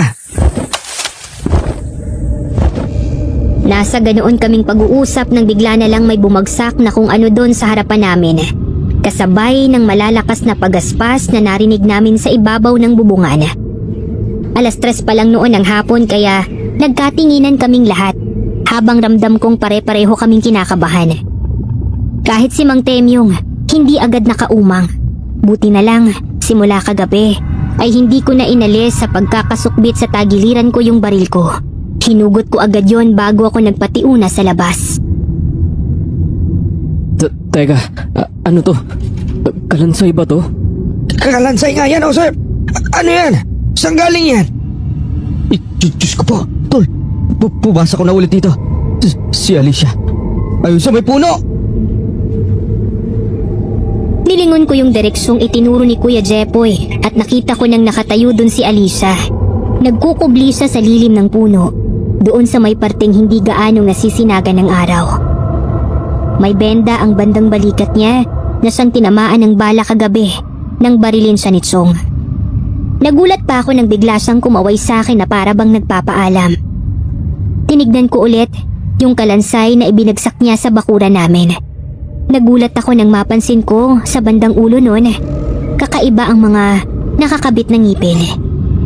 Nasa ganoon kaming pag-uusap nang bigla na lang may bumagsak na kung ano doon sa harapan namin. Kasabay ng malalakas na pagaspas na narinig namin sa ibabaw ng bubungan. 3:00 pa lang noon ng hapon kaya nagkatinginan kaming lahat habang ramdam kong pare-pareho kaming kinakabahan. Kahit si Mang Temyong hindi agad nakaumang. Buti na lang simula kagabi ay hindi ko na inalis sa pagkakasukbit sa tagiliran ko yung baril ko. Hinugot ko agad yon bago ako nagpatiuna sa labas. Teka, ano to? Kalansay ba to? Kalansay nga yan, Osep! Ano yan? Saan galing yan? Diyos ko po, tol. Pumasa ko na ulit dito. Si Alicia. Ayun sa may puno! Nilingon ko yung direksyong itinuro ni Kuya Jepoy at nakita ko nang nakatayo dun si Alicia. Nagkukubli siya sa lilim ng puno, doon sa may parteng hindi gaanong nasisinagan ng araw. May benda ang bandang balikat niya na siyang tinamaan ng bala kagabi nang barilin siya ni Chong. Nagulat pa ako nang bigla siyang kumaway sa akin na para bang nagpapaalam. Tinignan ko ulit yung kalansay na ibinagsak niya sa bakuran namin. Nagulat ako nang mapansin ko sa bandang ulo nun, kakaiba ang mga nakakabit na ngipin.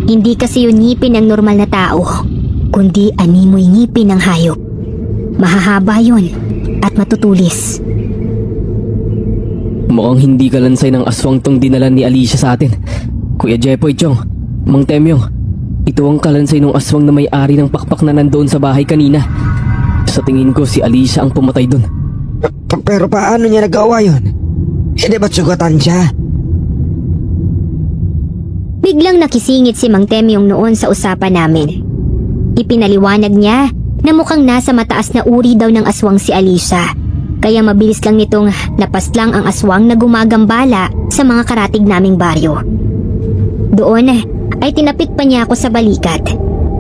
Hindi kasi yun ngipin ng normal na tao, kundi animoy ngipin ng hayop. Mahahaba yun at matutulis. Mukhang hindi kalansay ng aswang tong dinala ni Alicia sa atin. Kuya Jepoy, Chong, Mang Temyong, ito ang kalansay ng aswang na may-ari ng pakpak na nandoon sa bahay kanina. Sa tingin ko si Alicia ang pumatay doon. Pero paano niya nagawa yun? Hindi ba't sugatan siya? Biglang nakisingit si Mang Temyong noon sa usapan namin. Ipinaliwanag niya na mukhang nasa mataas na uri daw ng aswang si Alicia. Kaya mabilis lang nitong napaslang ang aswang na gumagambala sa mga karatig naming baryo. Doon ay tinapik pa niya ako sa balikat.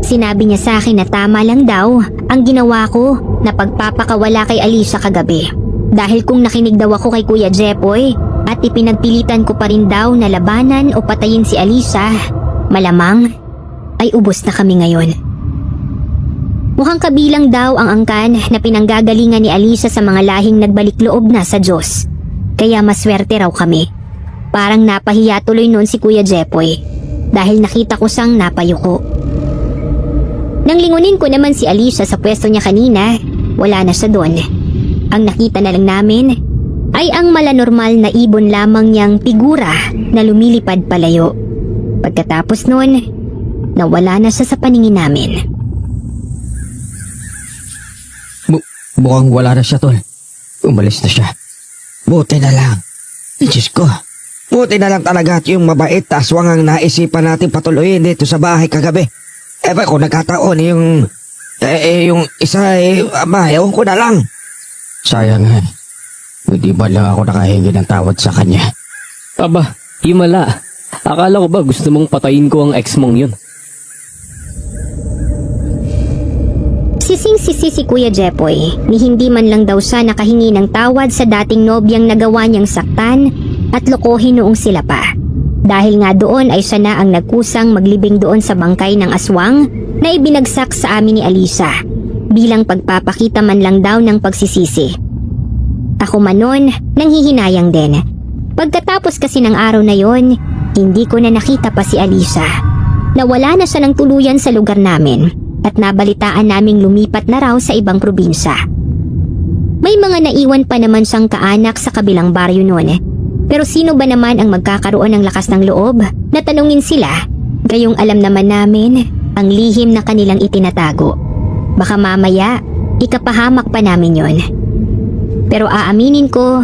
Sinabi niya sa akin na tama lang daw ang ginawa ko na pagpapakawala kay Alicia kagabi. Dahil kung nakinig daw ako kay Kuya Jepoy at ipinagpilitan ko pa rin daw na labanan o patayin si Alicia, malamang ay ubos na kami ngayon. Mukhang kabilang daw ang angkan na pinanggagalingan ni Alicia sa mga lahing nagbalik loob na sa Diyos. Kaya maswerte raw kami. Parang napahiya tuloy noon si Kuya Jepoy dahil nakita ko siyang napayuko. Nang lingunin ko naman si Alicia sa pwesto niya kanina, wala na siya doon. Ang nakita na lang namin ay ang malanormal na ibon lamang niyang figura na lumilipad palayo. Pagkatapos noon, nawala na siya sa paningin namin. Mukhang wala na siya, tol. Umalis na siya. Buti na lang. Diyos ko. Buti na lang talaga at yung mabait na aswang ang naisipan natin patuloyin dito sa bahay kagabi. Kung nagkataon yung isa ewan ko na lang. Sayang hindi ba lang ako nakahingi ng tawad sa kanya? Aba, himala. Akala ko ba gusto mong patayin ko ang ex mong yun? Sising-sisi si Kuya Jepoy ni hindi man lang daw siya nakahingi ng tawad sa dating nobyang nagawa niyang saktan at lokohin noong sila pa. Dahil nga doon ay siya na ang nagkusang maglibing doon sa bangkay ng aswang na ibinagsak sa amin ni Alisa bilang pagpapakita man lang daw ng pagsisisi. Ako man noon nanghihinayang din. Pagkatapos kasi ng araw na yon, hindi ko na nakita pa si Alisa. Nawala na siya ng tuluyan sa lugar namin at nabalitaan naming lumipat na raw sa ibang probinsya. May mga naiwan pa naman siyang kaanak sa kabilang baryo noon. Pero sino ba naman ang magkakaroon ng lakas ng loob na tanungin sila, gayong alam naman namin ang lihim na kanilang itinatago. Baka mamaya, ikapahamak pa namin yon. Pero aaminin ko,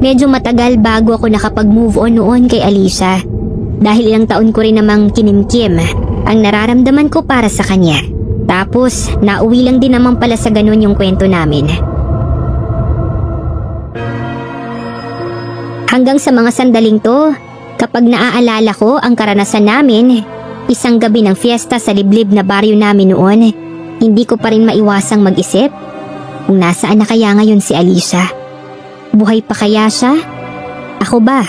medyo matagal bago ako nakapag-move on noon kay Alisa. Dahil ilang taon ko rin namang kinimkim ang nararamdaman ko para sa kanya. Tapos, nauwi lang din naman pala sa ganun yung kwento namin. Hanggang sa mga sandaling to, kapag naaalala ko ang karanasan namin, isang gabi ng fiesta sa liblib na baryo namin noon, hindi ko pa rin maiwasang mag-isip kung nasaan na kaya ngayon si Alisa. Buhay pa kaya siya? Ako ba?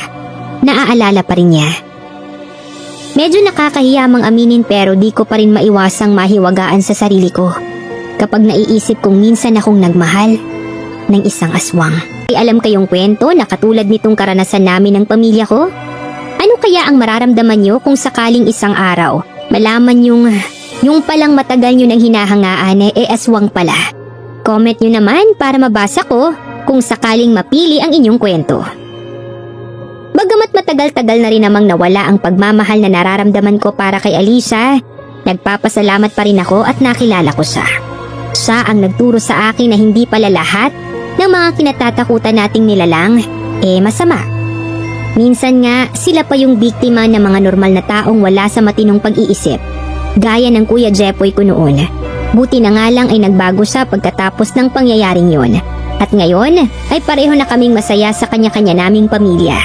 Naaalala pa rin niya. Medyo nakakahiya mang aminin pero di ko pa rin maiwasang mahiwagaan sa sarili ko kapag naiisip kong minsan akong nagmahal ng isang aswang. Ay alam kayong kwento na katulad nitong karanasan namin ng pamilya ko? Ano kaya ang mararamdaman nyo kung sakaling isang araw malaman yung palang matagal nyo nang hinahangaan aswang pala? Comment nyo naman para mabasa ko kung sakaling mapili ang inyong kwento. Bagamat matagal-tagal na rin namang nawala ang pagmamahal na nararamdaman ko para kay Alisa, nagpapasalamat pa rin ako at nakilala ko siya. Siya ang nagturo sa akin na hindi pala lahat ng mga kinatatakutan nating nilalang, masama. Minsan nga, sila pa yung biktima ng mga normal na taong wala sa matinong pag-iisip, gaya ng Kuya Jepoy ko noon. Buti na nga lang ay nagbago siya pagkatapos ng pangyayaring yon. At ngayon, ay pareho na kaming masaya sa kanya-kanya naming pamilya.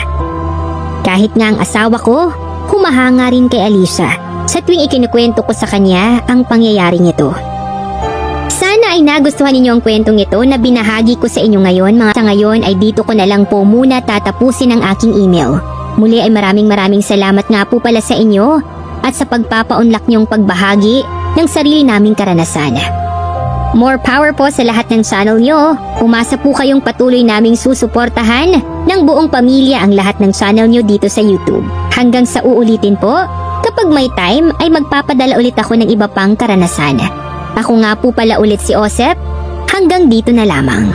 Kahit nga ang asawa ko, humahanga rin kay Alisa sa tuwing ikinukwento ko sa kanya ang pangyayaring ito. Sana ay nagustuhan ninyo ang kwentong ito na binahagi ko sa inyo ngayon. Sa ngayon ay dito ko na lang po muna tatapusin ang aking email. Muli ay maraming salamat nga po pala sa inyo at sa pagpapaunlak niyong pagbahagi ng sarili naming karanasan. More power po sa lahat ng channel nyo. Umasa po kayong patuloy naming susuportahan ng buong pamilya ang lahat ng channel nyo dito sa YouTube. Hanggang sa uulitin po, kapag may time ay magpapadala ulit ako ng iba pang karanasan. Ako nga po pala ulit si Osep. Hanggang dito na lamang.